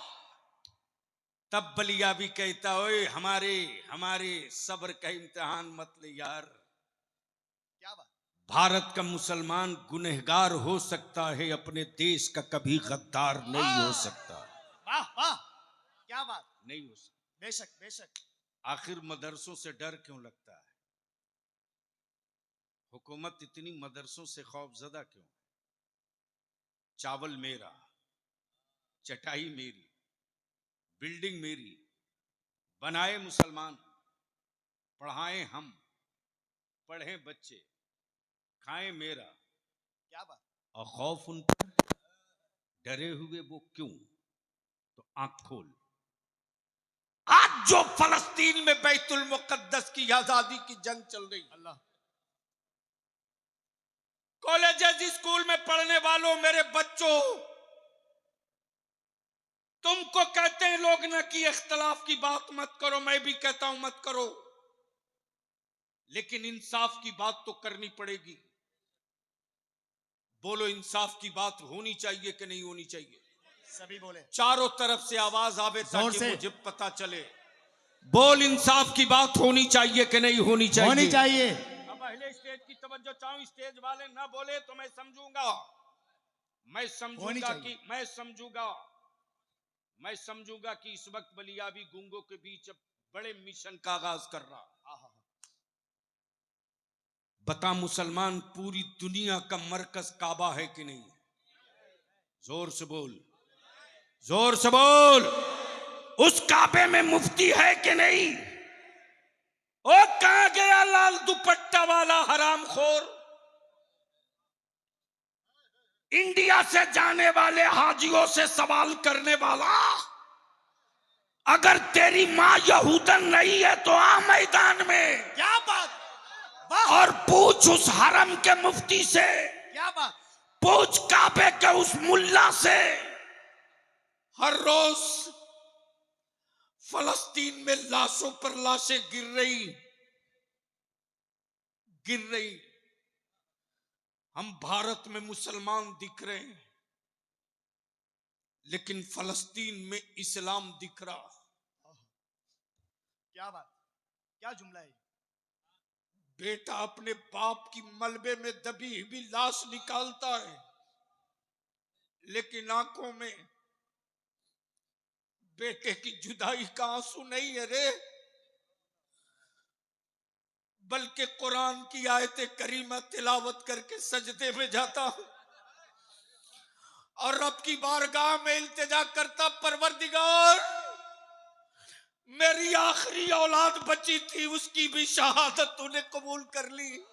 तब बलिया भी कहता, ओए हमारे हमारे सब्र का इम्तिहान मत ले यार। क्या बात। भारत का मुसलमान गुनहगार हो सकता है, अपने देश का कभी गद्दार नहीं हो सकता। वाह वाह। क्या बात। नहीं हो सकता। बेशक बेशक। आखिर मदरसों से डर क्यों लगता है? हुकूमत इतनी मदरसों से खौफजदा क्यों? चावल मेरा, चटाई मेरी, बिल्डिंग मेरी, बनाए मुसलमान, पढ़ाएं हम, पढ़े बच्चे, खाएं मेरा। क्या बात। और खौफ उन पर, डरे हुए वो क्यों? तो आंख खोल। आज जो फलस्तीन में बैतुल मुकद्दस की आजादी की जंग चल रही, अल्लाह। कॉलेजेस स्कूल में पढ़ने वालों, मेरे बच्चों, तुमको कहते हैं लोग ना कि इख्तलाफ की बात मत करो, मैं भी कहता हूं मत करो, लेकिन इंसाफ की बात तो करनी पड़ेगी। बोलो, इंसाफ की बात होनी चाहिए कि नहीं होनी चाहिए? सभी बोले। चारों तरफ से आवाज आवे जोर ताकि से। मुझे पता चले। बोल, इंसाफ की बात होनी चाहिए कि नहीं होनी चाहिए? होनी चाहिए। अब अगले स्टेज की तवज्जो चाहूं, स्टेज वाले ना बोले तो मैं समझूंगा, मैं समझूंगा कि इस वक्त बलियाबी गूंगों के बीच अब बड़े मिशन का आगाज कर रहा। बता मुसलमान, पूरी दुनिया का मरकज काबा है कि नहीं? जोर से बोल, जोर से बोल। उस काबे में मुफ्ती है कि नहीं? ओ कहां गया लाल दुपट्टा वाला हरामखोर? इंडिया से जाने वाले हाजियों से सवाल करने वाला, अगर तेरी मां यहूदन नहीं है तो आ मैदान में। क्या बात। वाह। और पूछ उस हरम के मुफ्ती से, क्या बात। पूछ काबे के उस मुल्ला से। हर रोज फलस्तीन में लाशों पर लाशें गिर रही। हम भारत में मुसलमान दिख रहे हैं, लेकिन फलस्तीन में इस्लाम दिख रहा। क्या बात। क्या जुमला है। बेटा अपने बाप की मलबे में दबी हुई लाश निकालता है, लेकिन आंखों में बेटे की जुदाई का आंसू नहीं है रे, बल्कि कुरान की आयत करीमा तिलावत करके सजदे में जाता हूं और रब की बारगाह में इल्तिजा करता, परवरदिगार मेरी आखिरी औलाद बची थी, उसकी भी शहादत तूने कबूल कर ली।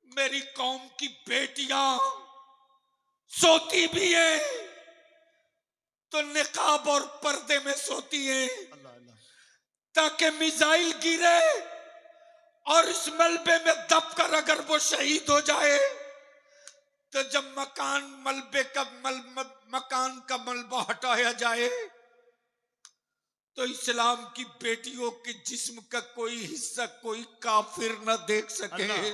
मेरी कौम की बेटियां सोती भी हैं तो निकाब और पर्दे में सोती हैं, अल्लाह अल्लाह। ताकि मिसाइल गिरे और इस मलबे में दबकर अगर वो शहीद हो जाए तो जब मकान का मलबा हटाया जाए तो इस्लाम की बेटियों के जिस्म का कोई हिस्सा कोई काफिर न देख सके।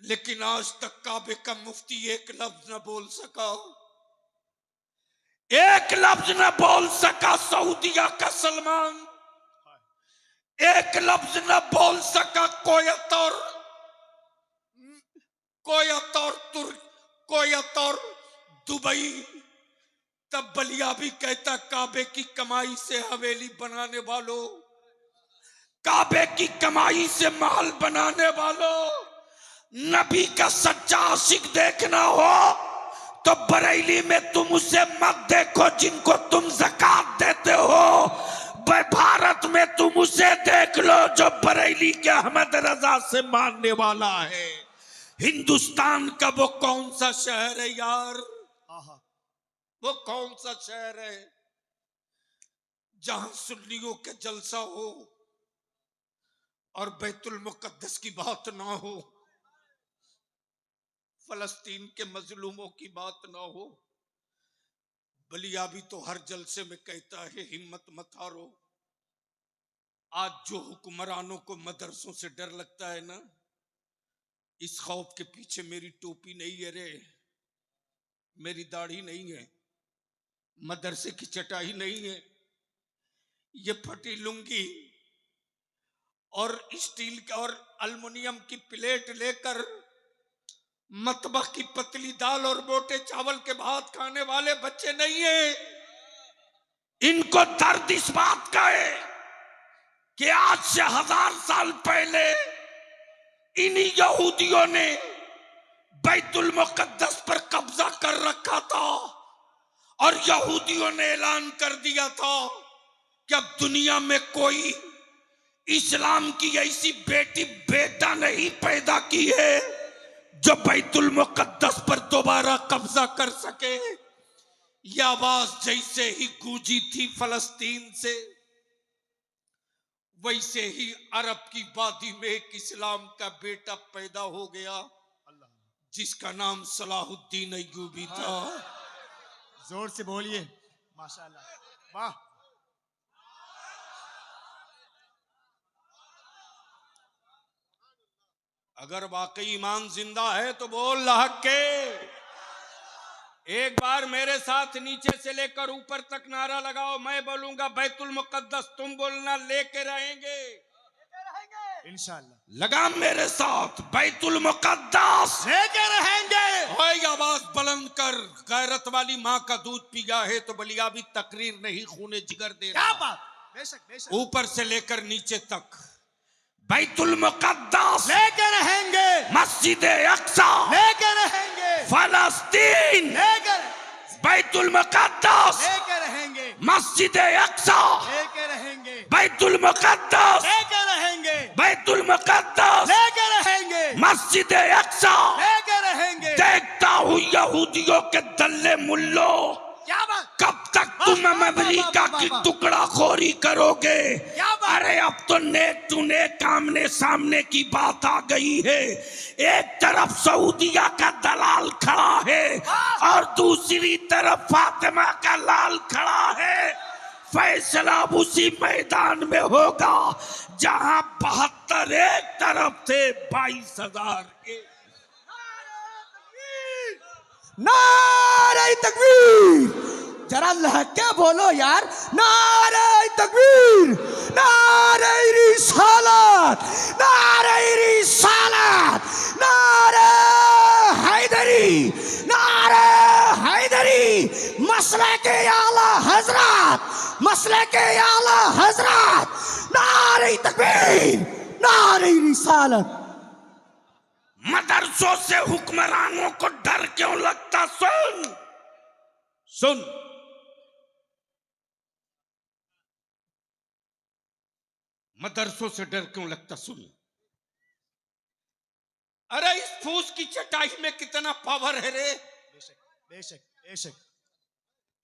लेकिन आज तक काबे का मुफ्ती एक लफ्ज न बोल सका, एक लफ्ज न बोल सका सऊदिया का सलमान, एक लफ्ज न बोल सका कोयत और दुबई। तब बलिया भी कहता काबे की कमाई से हवेली बनाने वालों, काबे की कमाई से महल बनाने वालों, नबी का सच्चा आशिक देखना हो तो बरेली में तुम उसे मत देखो जिनको तुम ज़कात देते हो, भारत में तुम उसे देख लो जो बरेली के अहमद रजा से मानने वाला है। हिंदुस्तान का वो कौन सा शहर है यार, वो कौन सा शहर है जहां सुन्नियों के जलसा हो और बैतुल मुकद्दस की बात ना हो, फलस्तीन के मजलूमों की बात ना हो। बलिया भी तो हर जलसे में कहता है हिम्मत मत हारो। आज जो हुक्मरानों को मदरसों से डर लगता है ना, इस खौफ के पीछे मेरी टोपी नहीं है रे, मेरी दाढ़ी नहीं है, मदरसे की चटाई नहीं है, ये फटी लुंगी और स्टील का और अल्युमिनियम की प्लेट लेकर मतबख की पतली दाल और मोटे चावल के भात खाने वाले बच्चे नहीं है। इनको दर्द इस बात का है कि आज से 1000 साल पहले इन्हीं यहूदियों ने बैतुल मुकद्दस पर कब्जा कर रखा था और यहूदियों ने ऐलान कर दिया था कि अब दुनिया में कोई इस्लाम की ऐसी बेटी बेटा नहीं पैदा की है जो बैतुल मुकद्दस पर दोबारा कब्जा कर सके। यह आवाज जैसे ही गूंजी थी फलस्तीन से, वैसे ही अरब की वादी में एक इस्लाम का बेटा पैदा हो गया जिसका नाम सलाहुद्दीन अय्यूबी था। जोर से बोलिए माशाल्लाह, वाह। अगर वाकई ईमान जिंदा है तो बोल हक के। एक बार मेरे साथ नीचे से लेकर ऊपर तक नारा लगाओ, मैं बोलूंगा बैतुल मुकद्दस, तुम बोलना लेके रहेंगे इंशाल्लाह। लगाम मेरे साथ, बैतुल मुकद्दस लेके रहेंगे। ओए आवाज बुलंद कर, गैरत वाली माँ का दूध पिया है तो बलिया भी तकरीर नहीं खूने जिगर दे क्या रहा। बात, बेशक बेशक। ऊपर से लेकर नीचे तक बैतुल मुकद्दस लेके रहेंगे, मस्जिद अक्सा लेके रहेंगे, फलस्तीन लेके बैतुल मुकद्दस लेके रहेंगे, मस्जिद अक्सा लेके रहेंगे, बैतुल मुकद्दस लेके रहेंगे, बैतुल मुकद्दस लेके रहेंगे, मस्जिद अक्सा लेके रहेंगे। देखता हूँ यहूदियों के दल्ले मुल्लो, क्या बात, कब तक तुम अमेरिका की टुकड़ा खोरी करोगे। अरे अब तो नेक टू नेक आमने सामने की बात आ गई है। एक तरफ सऊदिया का दलाल खड़ा है और दूसरी तरफ फातिमा का लाल खड़ा है। फैसला उसी मैदान में होगा जहां 72 एक तरफ थे, 22,000 एक। नारे तकबीर, जरा लहके बोलो यार, नारे तकबीर, नारे रिसालत, नारे रिसालत, नारे हैदरी, नारे हैदरी, मसले के आला हजरत, मसले के आला हजरत, नारे तकबीर, नारे रिसालत। मदरसों से हुक्मरानों को डर क्यों लगता? सुन सुन, मदरसों से डर क्यों लगता? सुन, अरे इस फूस की चटाई में कितना पावर है रे। बेशक बेशक बेशक,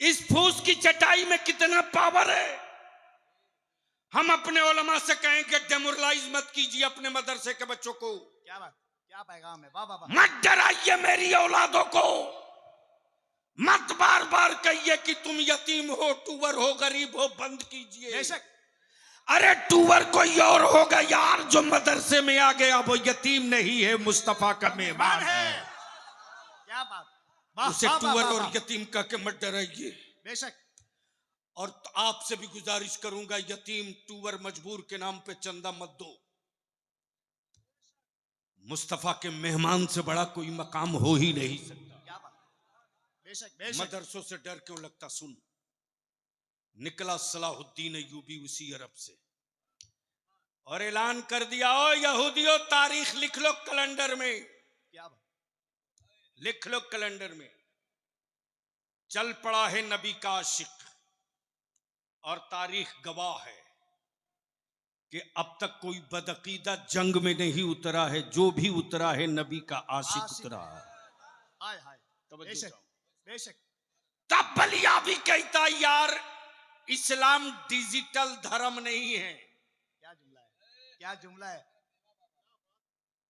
इस फूस की चटाई में कितना पावर है। हम अपने उलमा से कहेंगे डेमोरलाइज मत कीजिए अपने मदरसे के बच्चों को। क्या बात, क्या पैगाम है, वाह वाह वाह। मत डराइए मेरी औलादों को, मत बार बार कहिए कि तुम यतीम हो, टूवर हो, गरीब हो, बंद कीजिए। बेशक, अरे टूवर कोई और होगा यार जो मदरसे में आ गया, वो यतीम नहीं है, मुस्तफा का मेहमान है। क्या बात, वाह, उसे वाह, टूवर वाह, और वाह। यतीम कह के मत डराइए। बेशक। और आपसे भी गुजारिश करूंगा, यतीम टूवर मजबूर के नाम पे चंदा मत दो। मुस्तफा के मेहमान से बड़ा कोई मकाम हो ही नहीं सकता। क्या बात, बेशक बेशक। मदरसों से डर क्यों लगता? सुन, निकला सलाहुद्दीन अय्यूबी उसी अरब से और ऐलान कर दिया, ओ यहूदियों, तारीख लिख लो कैलेंडर में, क्या बात, लिख लो कैलेंडर में। चल पड़ा है नबी का आशिक और तारीख गवाह है कि अब तक कोई बदअकीदा जंग में नहीं उतरा है, जो भी उतरा है नबी का आशिक आशिक। उतरा है। हाय हाय, तवज्जो बेशक चाहो। बेशक। तब बलिया भी कहता, यार इस्लाम डिजिटल धर्म नहीं है। क्या जुमला है, क्या जुमला है।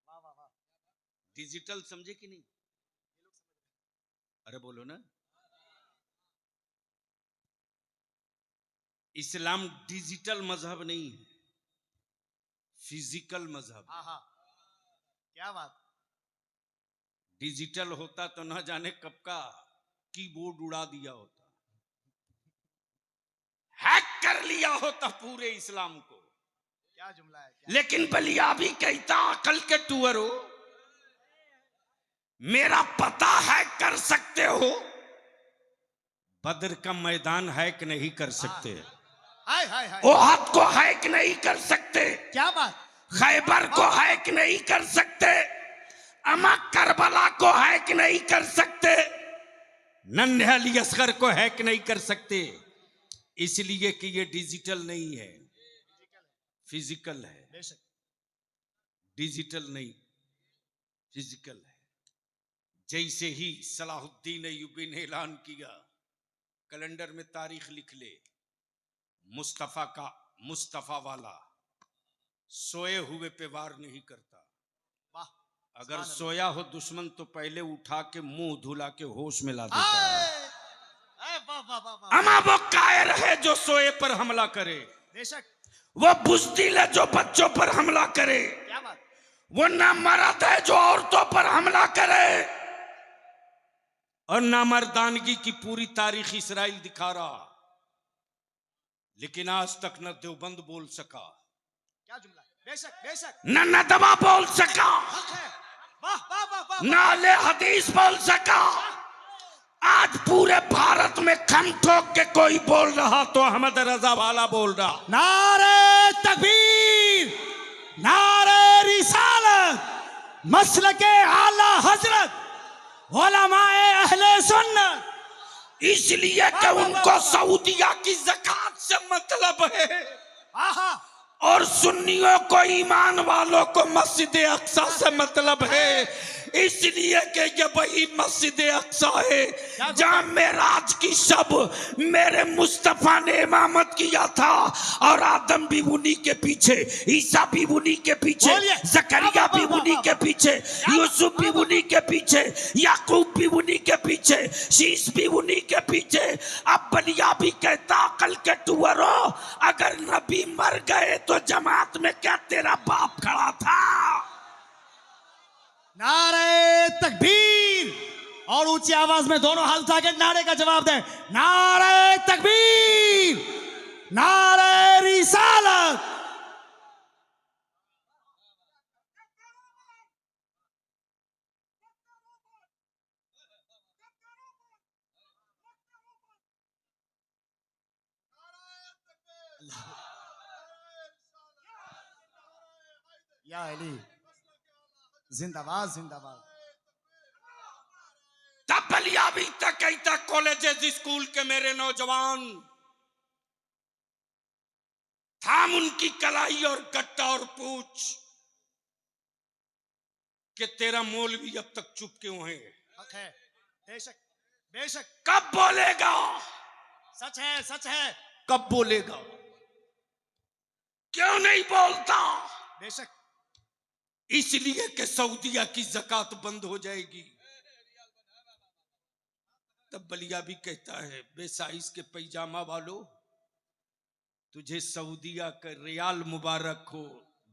वाह वाह वाह। डिजिटल समझे कि नहीं? अरे बोलो ना। इस्लाम डिजिटल मजहब नहीं है, फिजिकल मजहब। हाँ हाँ, क्या बात। डिजिटल होता तो न जाने कब का कीबोर्ड उड़ा दिया होता, हैक कर लिया होता पूरे इस्लाम को। क्या जुमला है, क्या। लेकिन बलिया भी कहता, अकल के टूअरो, मेरा पता हैक कर सकते हो, बदर का मैदान हैक नहीं कर सकते, हाय हाय हाय। ओहद को हैक नहीं कर सकते, क्या बात। खैबर को हैक नहीं कर सकते, अमा करबला को हैक नहीं कर सकते, नन्हे अली असगर को हैक नहीं कर सकते, इसलिए कि ये डिजिटल नहीं है, फिजिकल है। बेशक। डिजिटल नहीं, फिजिकल है। जैसे ही सलाहुद्दीन अय्यूबी ने ऐलान किया, कैलेंडर में तारीख लिख ले, मुस्तफा का मुस्तफा वाला सोए हुए पे वार नहीं करता। वाह। अगर सोया हो दुश्मन तो पहले उठा के मुंह धुला के होश में ला देता हाय है। हाय, वाह वाह वाह वाह। अमा वो कायर है जो सोए पर हमला करे, बेशक। वो बुज़दिल है जो बच्चों पर हमला करे, क्या बात। वो नामर्द है जो औरतों पर हमला करे, और नामर्दानगी की पूरी तारीख इसराइल दिखा रहा, लेकिन आज तक न देवबंद बोल सका, क्या जुमला है। बेशक बेशक। न नदवा बोल सका, हक है। वाह वाह वाह वाह। न अले हदीस बोल सका। आज पूरे भारत में खम ठोक के कोई बोल रहा तो अहमद रजा वाला बोल रहा। नारे तकबीर, नारे रिसालत, मसलके आला हजरत, उलमाए अहले सुन्नत। इसलिए कि उनको सऊदिया की ज़कात से मतलब है, आहा। और सुन्नियों को, ईमान वालों को मस्जिद अक्सा से मतलब है, इसलिए कि ये वही मस्जिद अक्सा है जहां मेराज की शब मेरे मुस्तफा ने इमामत किया था, और आदम भी उन्हीं के पीछे, ईसा भी उन्हीं के पीछे, जकरिया भी उन्हीं के पीछे, यूसुफ भी उन्हीं के पीछे, याकूब भी उन्हीं के पीछे, शीश भी उन्हीं के पीछे। अब बलिया भी कहता, अकल के टूअरो, अगर नबी मर गए तो जमात में क्या तेरा बाप खड़ा था? नारे तकबीर, और ऊंची आवाज में दोनों हाथ उठा के नारे का जवाब दें। नारे तकबीर, नारे रिसालत। या अली, जिंदाबाद जिंदाबाद। तब बलिया भी तक कहता, कॉलेजेस स्कूल के मेरे नौजवान, थाम उनकी कलाई और गट्टा और पूछ कि तेरा मौलवी अब तक चुप क्यों है? हक है। बेशक बेशक। कब बोलेगा? सच है सच है। कब बोलेगा? क्यों नहीं बोलता? बेशक। इसलिए कि सऊदिया की ज़कात बंद हो जाएगी। तब बलिया भी कहता है, बेसाइज के पैजामा वालों, तुझे सऊदिया का रियाल मुबारक हो,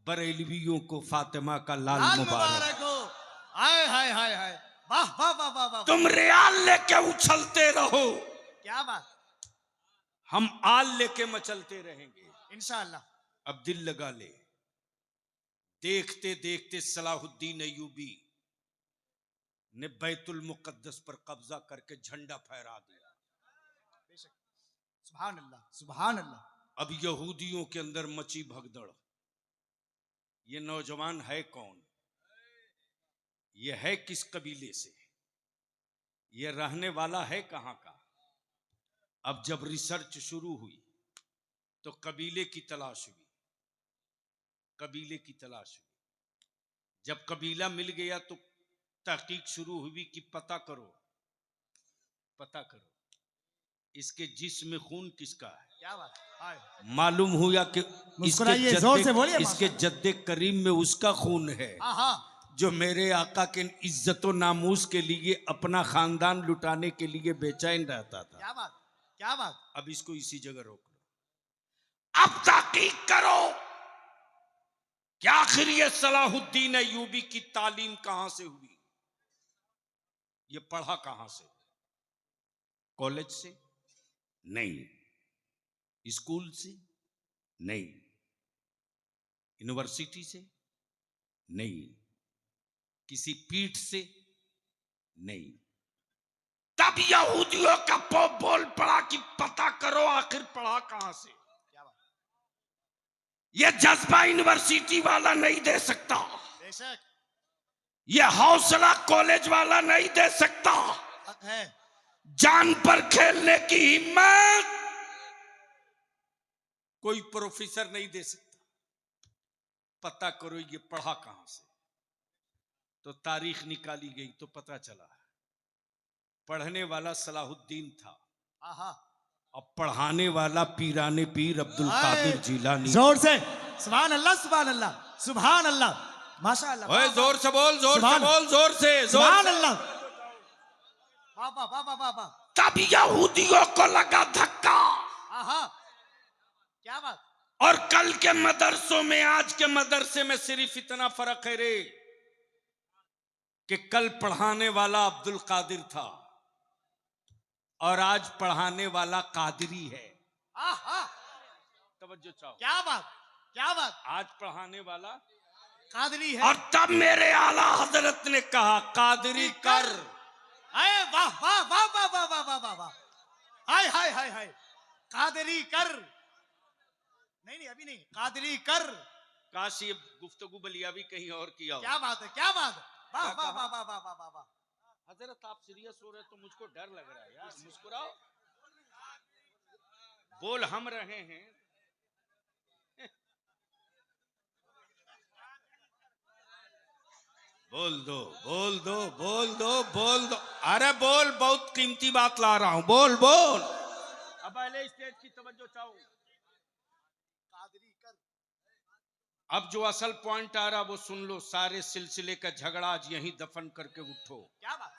बरेलवियों को फातिमा का लाल लाल मुबारक। मुबारक हो। हाय हाय हाय हाय, वाह वाह वाह वाह वाह। तुम रियाल लेके उछलते रहो, क्या बात, हम आल लेके मचलते रहेंगे। इंशाअल्लाह। अब दिल लगा ले, देखते देखते सलाहुद्दीन अय्यूबी ने बैतुल मुकद्दस पर कब्जा करके झंडा फहरा दिया। सुभान अल्लाह सुभान अल्लाह। अब यहूदियों के अंदर मची भगदड़। ये नौजवान है कौन, ये है किस कबीले से, ये रहने वाला है कहां का। अब जब रिसर्च शुरू हुई तो कबीले की तलाश हुई, कबीले की तलाश हुई। जब कबीला मिल गया तो तहकीक शुरू हुई कि पता करो, पता करो इसके जिस्म में खून किसका है। क्या बात, हाय। मालूम हुआ कि मुस्कुराइए, जोर से बोलिए। इसके जद्दे करीम में उसका खून है हाँ हाँ, जो मेरे आका के इज्जत और नामूस के लिए अपना खानदान लुटाने के लिए बेचैन रहता था। क्या बात क्या बात। अब इसको इसी जगह रोक लो। अब तहकीक करो कि आखिर ये सलाहुद्दीन अय्यूबी की तालीम कहां से हुई, ये पढ़ा कहां से। कॉलेज से नहीं, स्कूल से नहीं, यूनिवर्सिटी से नहीं, किसी पीठ से नहीं। तब यहूदियों का पौप बोल पड़ा कि पता करो आखिर पढ़ा कहां से। क्या बात, यह जज्बा यूनिवर्सिटी वाला नहीं दे सकता, बेशक यह हौसला कॉलेज वाला नहीं दे सकता, हक है। जान पर खेलने की हिम्मत कोई प्रोफेसर नहीं दे सकता। पता करो ये पढ़ा कहां से। तो तारीख निकाली गई तो पता चला पढ़ने वाला सलाहुद्दीन था, आहा, अब पढ़ाने वाला पीराने पीर अब्दुल कादिर जिलानी। जोर से सुभान अल्लाह सुभान अल्लाह सुभान अल्लाह, माशाअल्लाह। ओए जोर से बोल, जोर से बोल, जोर से, सुभान अल्लाह, वाह वाह वाह वाह वाह। तब यहूदियों को लगा धक्का। आहा, क्या बात। और कल के मदरसों में आज के मदरसे में सिर्फ इतना फर्क है रे कि कल पढ़ाने वाला अब्दुल कादिर था और आज पढ़ाने वाला कादरी है। आहा, तवज्जो चाहो, क्या बात क्या बात। आज पढ़ाने वाला कादरी है। और तब मेरे आला हजरत ने कहा कादरी कर। अरे वाह वाह वाह वाह वाह वाह वाह वाह वाह, हाय हाय हाय हाय, कादरी कर। नहीं नहीं अभी नहीं, कादरी कर। काश ये गुफ्तगू बलिया भी कहीं और किया हो। क्या बात है क्या बात है, वाह वाह वाह वाह वाह वाह वाह। हजरत आप सीरियस हो रहे तो मुझको डर लग रहा है यार, मुस्कुराओ। बोल हम रहे हैं। बोल दो बोल दो बोल दो बोल दो, अरे बोल, बहुत कीमती बात ला रहा हूं, बोल बोल। अब पहले स्टेज की तवज्जो चाहो। कादरी कर। अब जो असल पॉइंट आ रहा वो सुन लो। सारे सिलसिले का झगड़ा आज यहीं दफन करके उठो। क्या बात,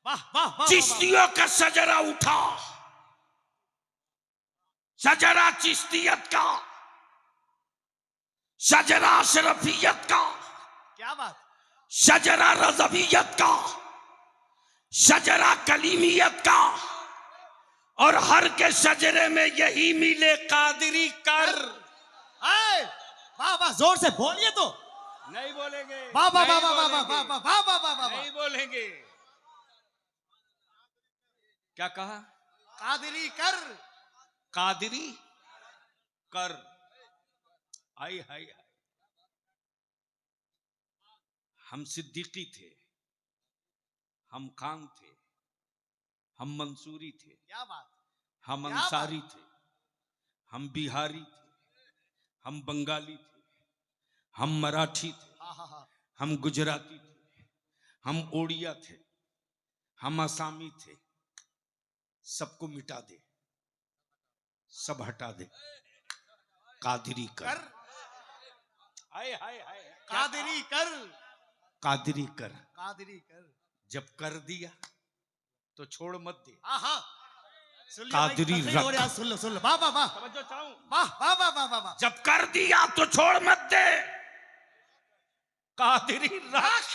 वाह वाह वाह। चिश्तियों का सजरा उठा, सजरा चिश्तियत का, सजरा अशरफियत का, क्या बात, सजरा रज़वियत का, सजरा कलीमियत का, और हर के सजरे में यही मिले कादरी कर। वाह वाह, जोर से बोलिए तो। नहीं बोलेंगे, वाह वाह वाह नहीं वाह वाह बोलेंगे, वाह वाह वाह वाह वाह। नहीं बोलेंगे। क्या कहा? कादरी कर। कादरी कर। हाय हाय हाय। हम सिद्दीकी थे, हम खान थे, हम मंसूरी थे, क्या बात, हम क्या अंसारी थे, हम बिहारी थे, हम बंगाली थे, हम मराठी थे, हाँ हाँ हाँ, हम गुजराती थे, हम ओडिया थे, हम आसामी थे। सबको मिटा दे, सब हटा दे, कादरी कर। हाय हाय हाय, कादरी कर। कादरी कर। कादरी कर। जब कर दिया तो छोड़ मत दे। आहा, सुन लिया भाई, कादरी तकरीर हो रही है, रख। सुन लो वाह वाह वाह तवज्जो चाहूं। वाह वाह वाह वाह वाह वाह। जब कर दिया तो छोड़ मत दे, कादरी रख।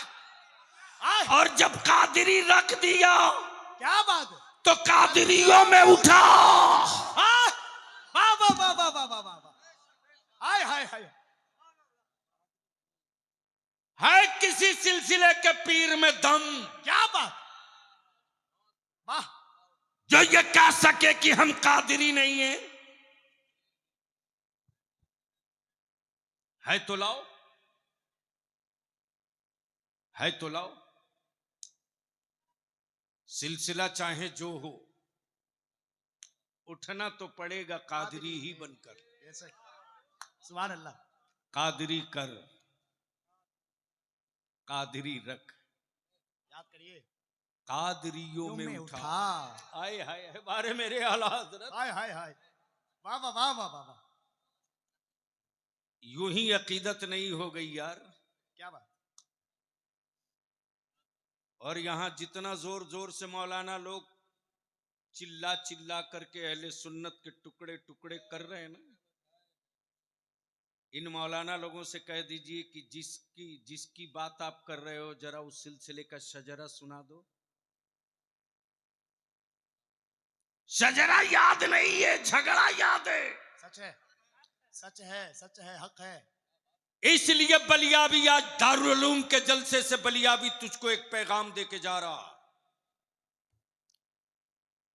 आय, और जब कादरी रख दिया क्या बात है। तो कादरियों में उठा। आय, वाह वाह वाह वाह वाह वाह वाह वाह। हाय हाय हाय। है किसी सिलसिले के पीर में दम क्या बात। वाह। जो ये कह सके कि हम कादरी नहीं हैं? है तो लाओ, है तो लाओ। सिलसिला चाहे जो हो, उठना तो पड़ेगा कादरी ही बनकर। ऐसे सुभान अल्लाह। कादरी कर, कादरी रख, याद करिए, कादरियों यूं में उठा। आए हाय हाय, बारे मेरे आला हजरत। हाय हाय हाय। वाह वाह वाह वाह वाह वाह। यूं ही अकीदत नहीं हो गई यार। क्या बात। और यहां जितना जोर जोर से मौलाना लोग चिल्ला चिल्ला करके अहले सुन्नत के टुकड़े टुकड़े कर रहे हैं ना, इन मौलाना लोगों से कह दीजिए कि जिसकी बात आप कर रहे हो जरा उस सिलसिले का शजरा सुना दो। शजरा याद नहीं है, झगड़ा याद है। सच है, सच है, सच है, हक है। इसलिए बलियाबी आज दारुल उलूम के जलसे से बलियाबी तुझको एक पैगाम देके जा रहा।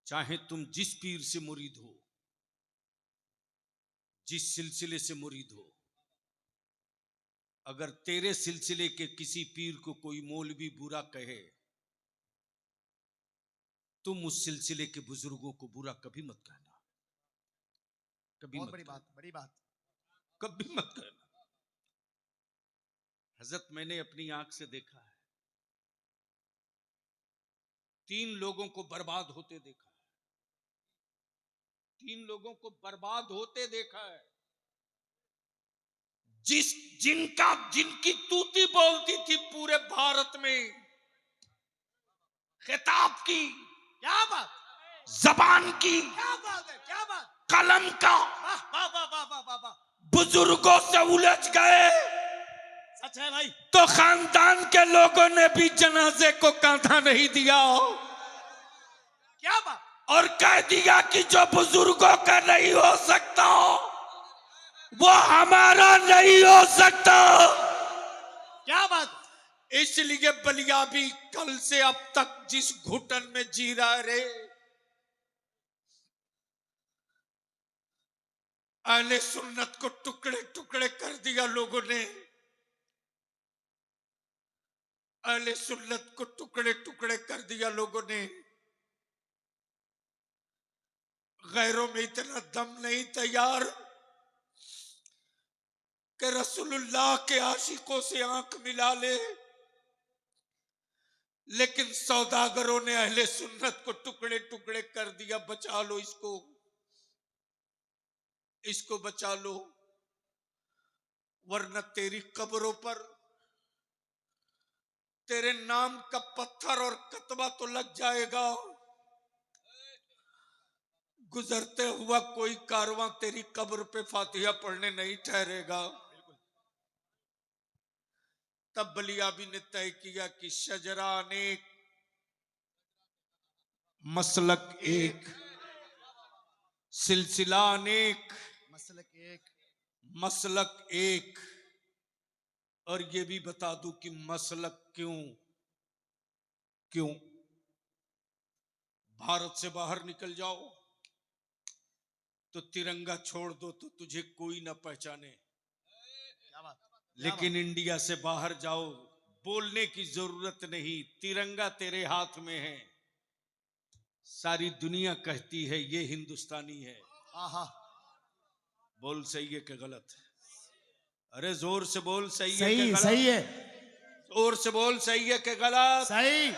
चाहे तुम जिस पीर से मुरीद हो, जिस सिलसिले से मुरीद हो, अगर तेरे सिलसिले के किसी पीर को कोई मौलवी बुरा कहे, तुम उस सिलसिले के बुजुर्गों को बुरा कभी मत कहना, कभी बहुत मत बड़ी कहना, बात, बड़ी बात। कभी मत कहना। हजरत मैंने अपनी आंख से देखा है, 3 लोगों को बर्बाद होते देखा है, 3 लोगों को बर्बाद होते देखा है। जिनकी तूती बोलती थी पूरे भारत में, खिताब की, क्या बात, जबान की, क्या बात है, क्या बात। कलम का, वाह वाह वाह वाह वाह वाह वाह। बुजुर्गों से उलझ गए सच है भाई। तो खानदान के लोगों ने भी जनाजे को कांधा नहीं दिया क्या बात। और कह दिया कि जो बुजुर्गों का नहीं हो सकता वो हमारा नहीं हो सकता। क्या बात। इसलिए बलियाबी कल से अब तक जिस घुटन में जी रहा रे, अहले सुन्नत को टुकड़े टुकड़े कर दिया लोगों ने, अहले सुन्नत को टुकड़े टुकड़े कर दिया लोगों ने। गैरों में इतना दम नहीं तैयार कि रसूलुल्लाह के आशिकों से आंख मिला ले, लेकिन सौदागरों ने अहले सुन्नत को टुकड़े टुकड़े कर दिया। बचा लो इसको, इसको बचा लो, वरना तेरी कब्रों पर तेरे नाम का पत्थर और कतबा तो लग जाएगा। गुजरते हुआ कोई कारवां तेरी कब्र पे फातिहा पढ़ने नहीं ठहरेगा। तब बलियाबी ने तय किया कि शजरा अनेक, मसलक एक, सिलसिला अनेक, मसलक एक। मसलक एक। और ये भी बता दूं कि मसलक क्यों? क्यों? भारत से बाहर निकल जाओ तो तिरंगा छोड़ दो तो तुझे कोई ना पहचाने, क्या बात। लेकिन इंडिया से बाहर जाओ, बोलने की जरूरत नहीं, तिरंगा तेरे हाथ में है, सारी दुनिया कहती है ये हिंदुस्तानी है। आहा। बोल सही है कि गलत है? अरे जोर से बोल, सही है कि सही, गलत? सही है, जोर से बोल, सही है कि गलत? सही।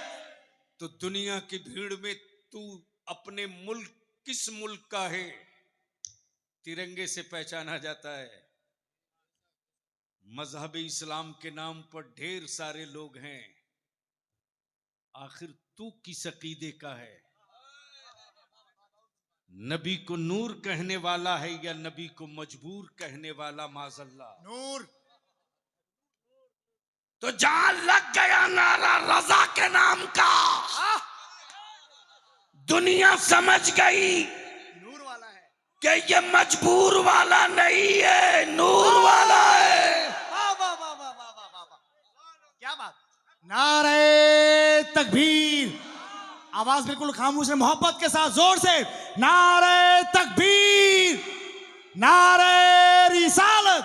तो दुनिया की भीड़ में तू अपने मुल्क, किस मुल्क का है? तिरंगे से पहचाना जाता है। मजहब इस्लाम के नाम पर ढेर सारे लोग हैं, आखिर तू किस अकीदे का है? नबी को नूर कहने वाला है या नबी को मजबूर कहने वाला, माजल्ला। नूर। तो जहां लग गया नारा रजा के नाम का, दुनिया समझ गई नूर वाला है। कि ये मजबूर वाला नहीं है, नूर वाला है। वाह वाह वाह वाह वाह वाह वाह वाह। क्या बात। नारे तकबीर। आवाज बिल्कुल खामोश है, मोहब्बत के साथ जोर से नारे तकबीर, नारे रिसालत,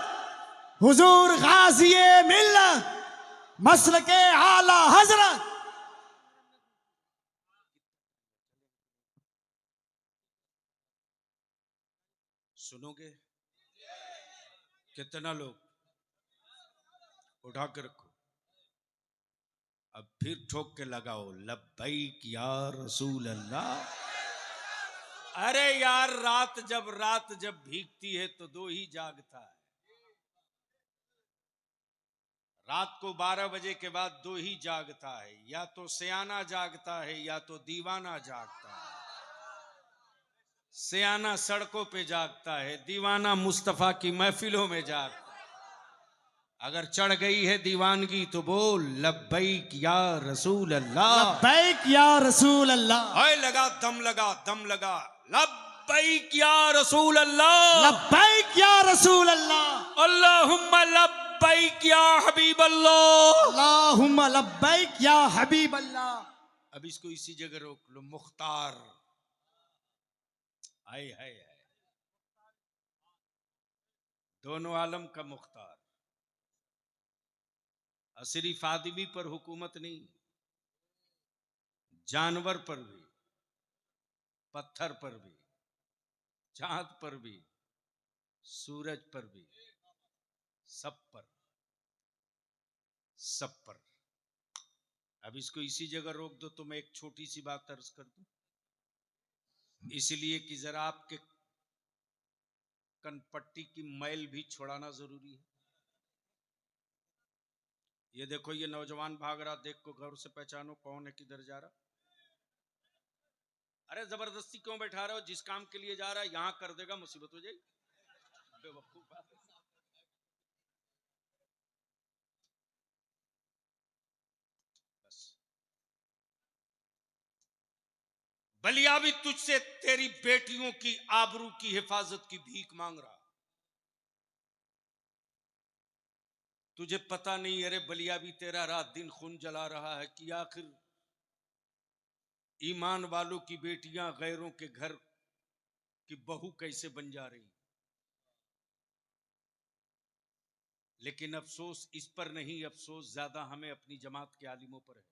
हुजूर गाज़िए मिल्लत, मसलके आला हजरत। सुनोगे? कितना लोग? उठा के रखो, अब फिर ठोक के लगाओ, लब्बैक या रसूल अल्लाह। अरे यार, रात जब भीगती है तो दो ही जागता है। रात को 12 बजे के बाद दो ही जागता है, या तो सयाना जागता है या तो दीवाना जागता है। सयाना सड़कों पे जागता है, दीवाना मुस्तफा की महफिलों में जागता है। अगर चढ़ गई है दीवानगी तो बोल लब्बैक या रसूल अल्लाह। लब्बैक या रसूल अल्लाह। हाय लगा, दम लगा, दम लगा, लब्बैक या रसूल अल्लाह। लब्बैक या रसूल अल्लाह। अल्लाहुम्मा लब्बैक या हबीब अल्लाह। अल्लाहुम्मा लब्बैक या हबीब अल्लाह। अब इसको इसी जगह रोक लो, मुख्तार। हाय हाय हाय, दोनों आलम का मुख्तार। सिर्फ आदमी पर हुकूमत नहीं, जानवर पर भी, पत्थर पर भी, चांद पर भी, सूरज पर भी, सब पर, सब पर। अब इसको इसी जगह रोक दो तो मैं एक छोटी सी बात अर्ज कर दूं, इसलिए कि जरा आपके कनपट्टी की मैल भी छुड़ाना जरूरी है। ये देखो, ये नौजवान भाग रहा, देख को घर से पहचानो कौन है, किधर जा रहा। अरे जबरदस्ती क्यों बैठा रहे हो? जिस काम के लिए जा रहा है यहां कर देगा, मुसीबत हो जाएगी। बेवकूफ। बस बलिया भी तुझसे तेरी बेटियों की आबरू की हिफाजत की भीख मांग रहा। तुझे पता नहीं, अरे बलिया भी तेरा रात दिन खून जला रहा है कि आखिर ईमान वालों की बेटियां गैरों के घर की बहू कैसे बन जा रही। लेकिन अफसोस इस पर नहीं, अफसोस ज्यादा हमें अपनी जमात के आलिमों पर है।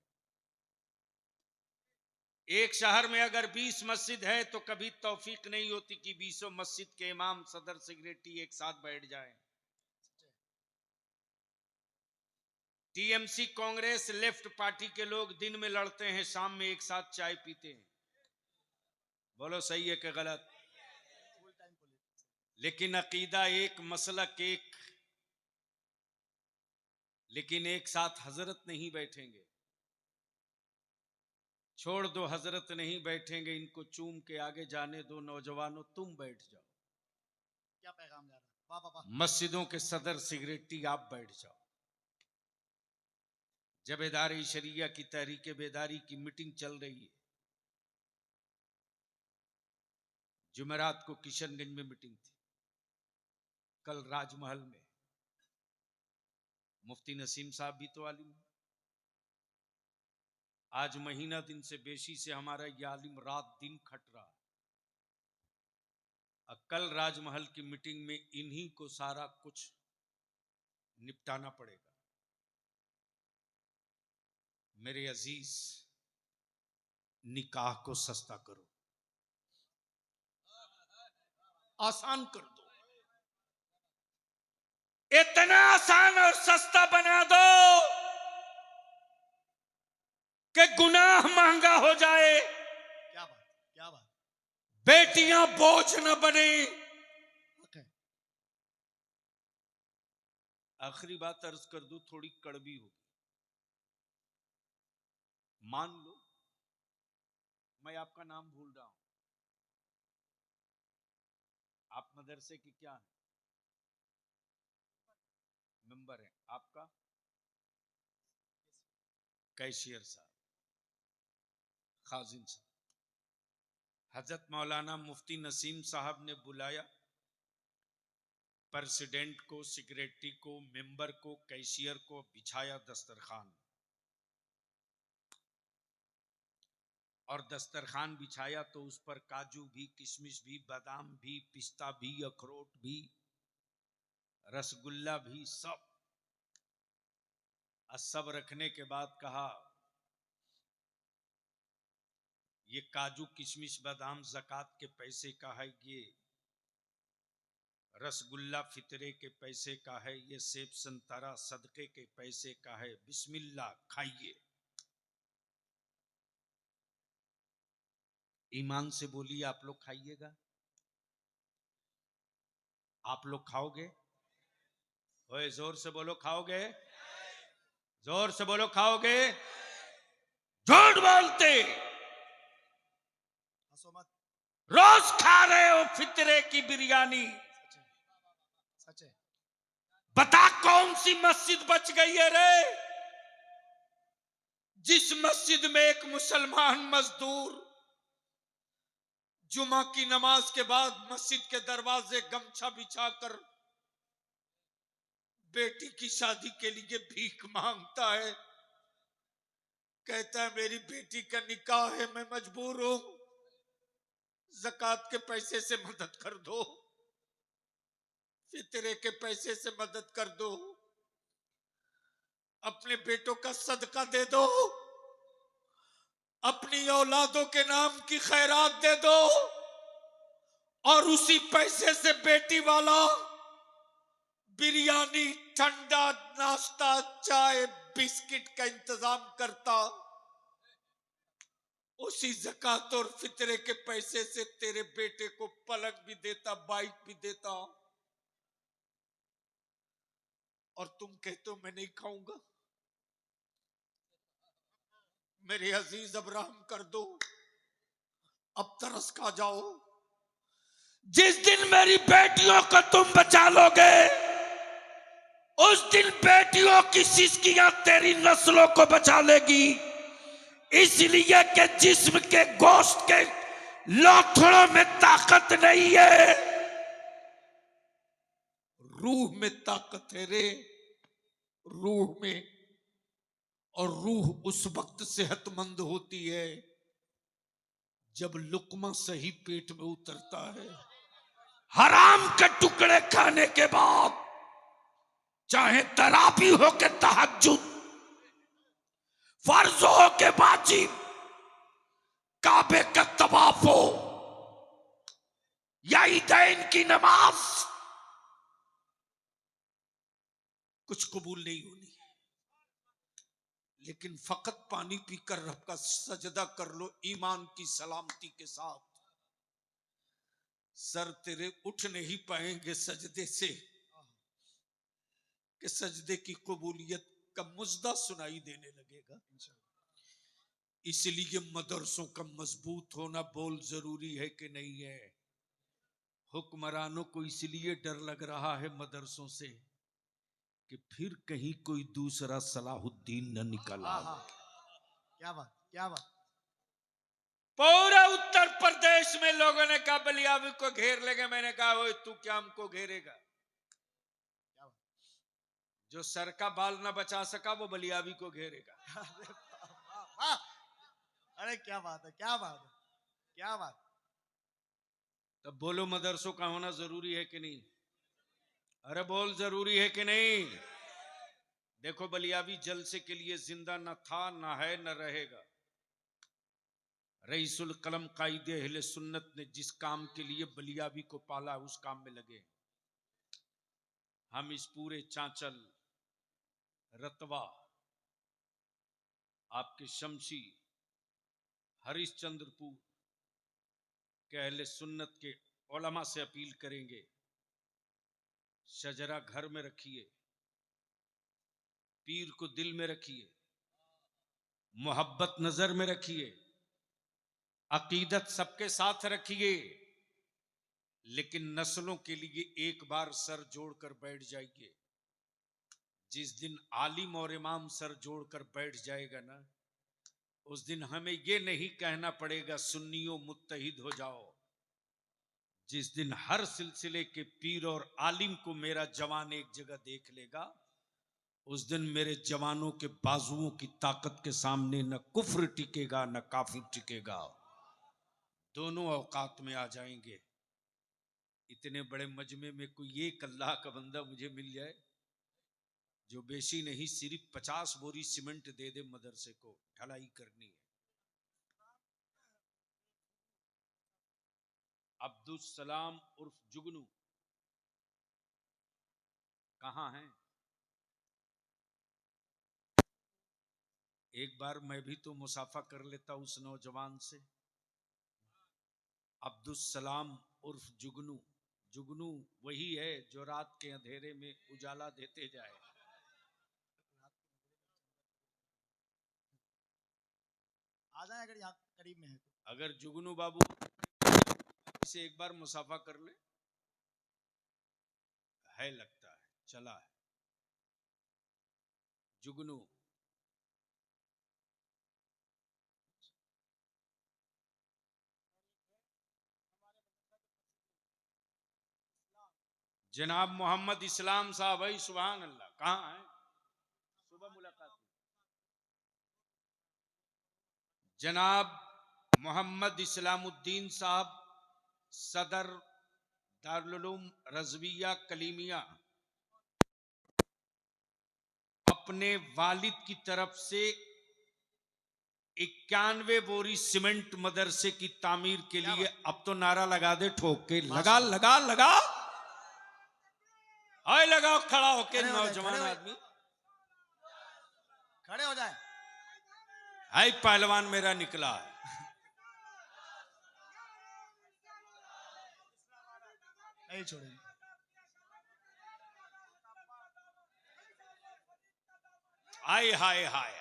एक शहर में अगर 20 मस्जिद है तो कभी तौफीक नहीं होती कि 20 मस्जिद के इमाम, सदर, सेक्रेटरी एक साथ बैठ जाएं। टीएमसी, कांग्रेस, लेफ्ट पार्टी के लोग दिन में लड़ते हैं, शाम में एक साथ चाय पीते हैं। बोलो सही है कि गलत? लेकिन अकीदा एक, मसलक एक, लेकिन एक साथ हजरत नहीं बैठेंगे। छोड़ दो हजरत नहीं बैठेंगे, इनको चूम के आगे जाने दो, नौजवानों तुम बैठ जाओ। क्या पैगाम जा रहा है? वाह वाह वाह। मस्जिदों के सदर, सेक्रेटरी आप बैठ जाओ। जबेदारी शरिया की तहरीक बेदारी की मीटिंग चल रही है। जुमेरात को किशनगंज में मीटिंग थी, कल राजमहल में। मुफ्ती नसीम साहब भी तो आलिम। आज महीना दिन से बेशी से हमारा ये आलिम रात दिन खट रहा। कल राजमहल की मीटिंग में इन्हीं को सारा कुछ निपटाना पड़ेगा। मेरे अजीज, निकाह को सस्ता करो, आसान कर दो। इतना आसान और सस्ता बना दो कि गुनाह महंगा हो जाए, क्या बात, क्या बात। बेटियां बोझ न बने। आखिरी बात अर्ज कर दूं, थोड़ी कड़वी होगी, मान लो मैं आपका नाम भूल रहा हूं, आप मदरसे की क्या है? मेंबर है। आपका? कैशियर साहब, खाजिन साहब। हजरत मौलाना मुफ्ती नसीम साहब ने बुलाया प्रेसिडेंट को, सेक्रेटरी को, मेंबर को, कैशियर को, बिछाया दस्तरखान। और दस्तरखान बिछाया तो उस पर काजू भी, किशमिश भी, बादाम भी, पिस्ता भी, अखरोट भी, रसगुल्ला भी, सब रखने के बाद कहा ये काजू किशमिश बादाम ज़कात के पैसे का है, ये रसगुल्ला फितरे के पैसे का है, ये सेब संतरा सदके के पैसे का है, बिस्मिल्लाह खाइए। ईमान से बोलिए, आप लोग खाइएगा? आप लोग खाओगे? ओए जोर से बोलो, खाओगे? जोर से बोलो, खाओगे? झूठ बोलते, हंसो मत। रोज खा रहे हो फितरे की बिरयानी। सच है। बता कौन सी मस्जिद बच गई है रे, जिस मस्जिद में एक मुसलमान मजदूर जुमा की नमाज के बाद मस्जिद के दरवाजे गमछा बिछाकर बेटी की शादी के लिए भीख मांगता है, कहता है मेरी बेटी का निकाह है, मैं मजबूर हूं, ज़कात के पैसे से मदद कर दो, फितरे के पैसे से मदद कर दो, अपने बेटों का सदका दे दो, अपनी औलादों के नाम की खैरात दे दो, और उसी पैसे से बेटी वाला बिरयानी, ठंडा नाश्ता, चाय, बिस्किट का इंतजाम करता। उसी ज़कात और फितरे के पैसे से तेरे बेटे को पलंग भी देता, बाइक भी देता, और तुम कहते हो मैं नहीं खाऊंगा। मेरे अजीज अब रहम कर दो, अब तरस खा जाओ। जिस दिन मेरी बेटियों को तुम बचा लोगे, उस दिन बेटियों की सिसकियां तेरी नस्लों को बचा लेगी। इसलिए कि जिस्म के गोश्त के लोथड़ों में ताकत नहीं है, रूह में ताकत है रे, रूह में। और रूह उस वक्त सेहतमंद होती है जब लुकमा सही पेट में उतरता है। हराम के टुकड़े खाने के बाद, चाहे तराबी हो के तहज्जुद, फर्ज हो के वाजिब, काबे का तवाफ हो या ईदैन की नमाज, कुछ कबूल नहीं होनी। लेकिन फकत पानी पीकर रब का सजदा कर लो ईमान की सलामती के साथ। सर तेरे उठ नहीं पाएंगे सजदे से कि सजदे की कबूलियत का मुजदा सुनाई देने लगेगा। इसलिए मदरसों का मजबूत होना बोल जरूरी है कि नहीं है? हुक्मरानों को इसलिए डर लग रहा है मदरसों से कि फिर कहीं कोई दूसरा सलाहुद्दीन न निकल आए। क्या बात, क्या बात। पूरा उत्तर प्रदेश में लोगों ने कहा बलियावी को घेर लेंगे। मैंने कहा ओए तू क्या हमको घेरेगा? जो सर का बाल ना बचा सका वो बलियावी को घेरेगा। अरे क्या बात है, क्या बात है, क्या बात। तब बोलो मदरसों का होना जरूरी है कि नहीं? अरे बोल जरूरी है कि नहीं? देखो बलियावी जलसे के लिए जिंदा न था, न है, न रहेगा। रईसुल कलम कायदे अहले सुन्नत ने जिस काम के लिए बलियावी को पाला उस काम में लगे। हम इस पूरे चांचल, रतवा, आपके शमशी, हरिश्चंद्रपुर के अहले सुन्नत के उलमा से अपील करेंगे, शजरा घर में रखिए, पीर को दिल में रखिए, मोहब्बत नजर में रखिए, अकीदत सबके साथ रखिए। लेकिन नस्लों के लिए एक बार सर जोड़कर बैठ जाइए। जिस दिन आलिम और इमाम सर जोड़कर बैठ जाएगा ना, उस दिन हमें ये नहीं कहना पड़ेगा सुन्नियों मुत्तहिद हो जाओ। जिस दिन हर सिलसिले के पीर और आलिम को मेरा जवान एक जगह देख लेगा, उस दिन मेरे जवानों के बाजुओं की ताकत के सामने न कुफ्र टिकेगा न काफिर टिकेगा। दोनों औकात में आ जाएंगे। इतने बड़े मजमे में कोई एक अल्लाह का बंदा मुझे मिल जाए जो बेशी नहीं सिर्फ 50 बोरी सीमेंट दे दे, मदरसे को ढलाई करनी है। अब्दुल सलाम उर्फ जुगनू कहां हैं? एक बार मैं भी तो मुसाफा कर लेता उस नौजवान से। अब्दुल सलाम उर्फ जुगनू, जुगनू वही है जो रात के अंधेरे में उजाला देते जाए। आ जाए अगर यहाँ करीब में है तो। अगर जुगनू बाबू से एक बार मुसाफा कर ले, है लगता है चला है जुगनू। जनाब मोहम्मद इस्लाम साहब, भाई सुभान अल्लाह, कहां है? सुबह मुलाकात हुई। जनाब मोहम्मद इस्लामुद्दीन साहब, सदर दारुल उलूम रज़विया कलीमिया, अपने वालिद की तरफ से 91 बोरी सीमेंट मदरसे की तामीर के लिए, अब तो नारा लगा दे ठोक के, लगा लगा लगा, हाय लगाओ खड़ा होके नौजवान आदमी खड़े हो जाए। हाय पहलवान मेरा निकला है। नहीं छोड़ेंगे। हाय हाय हाय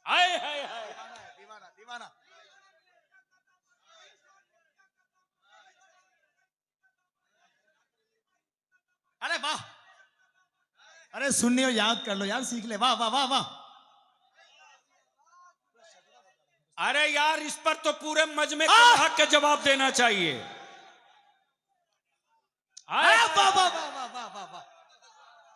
हाय हाय हाय, दीवाना दीवाना। अरे वाह, अरे सुनने हो याद कर लो यार, सीख ले। वाह वाह वाह वाह। अरे यार इस पर तो पूरे मजमे के हक के जवाब देना चाहिए। वाह वाह वाह वाह वाह वाह वाह,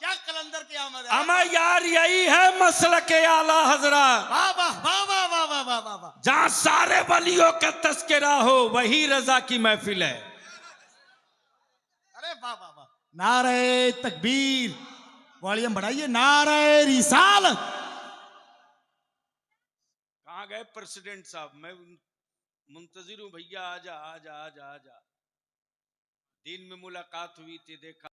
क्या कलंदर की आमद है। अमा यार यही है मसलक के आला हजरत। वाह वाह वाह वाह वाह वाह वाह वाह वाह। जहां सारे वलियों का तस्करा हो वही रजा की महफिल है। अरे वाह वाह वाह। नारे तकबीर, वॉल्यूम बढ़ाइए। नारे रिसालत। कहां गए प्रेसिडेंट साहब? मैं मुंतजिर हूं भैया, आजा आजा आजा आजा। दिन में मुलाकात हुई थी, देखा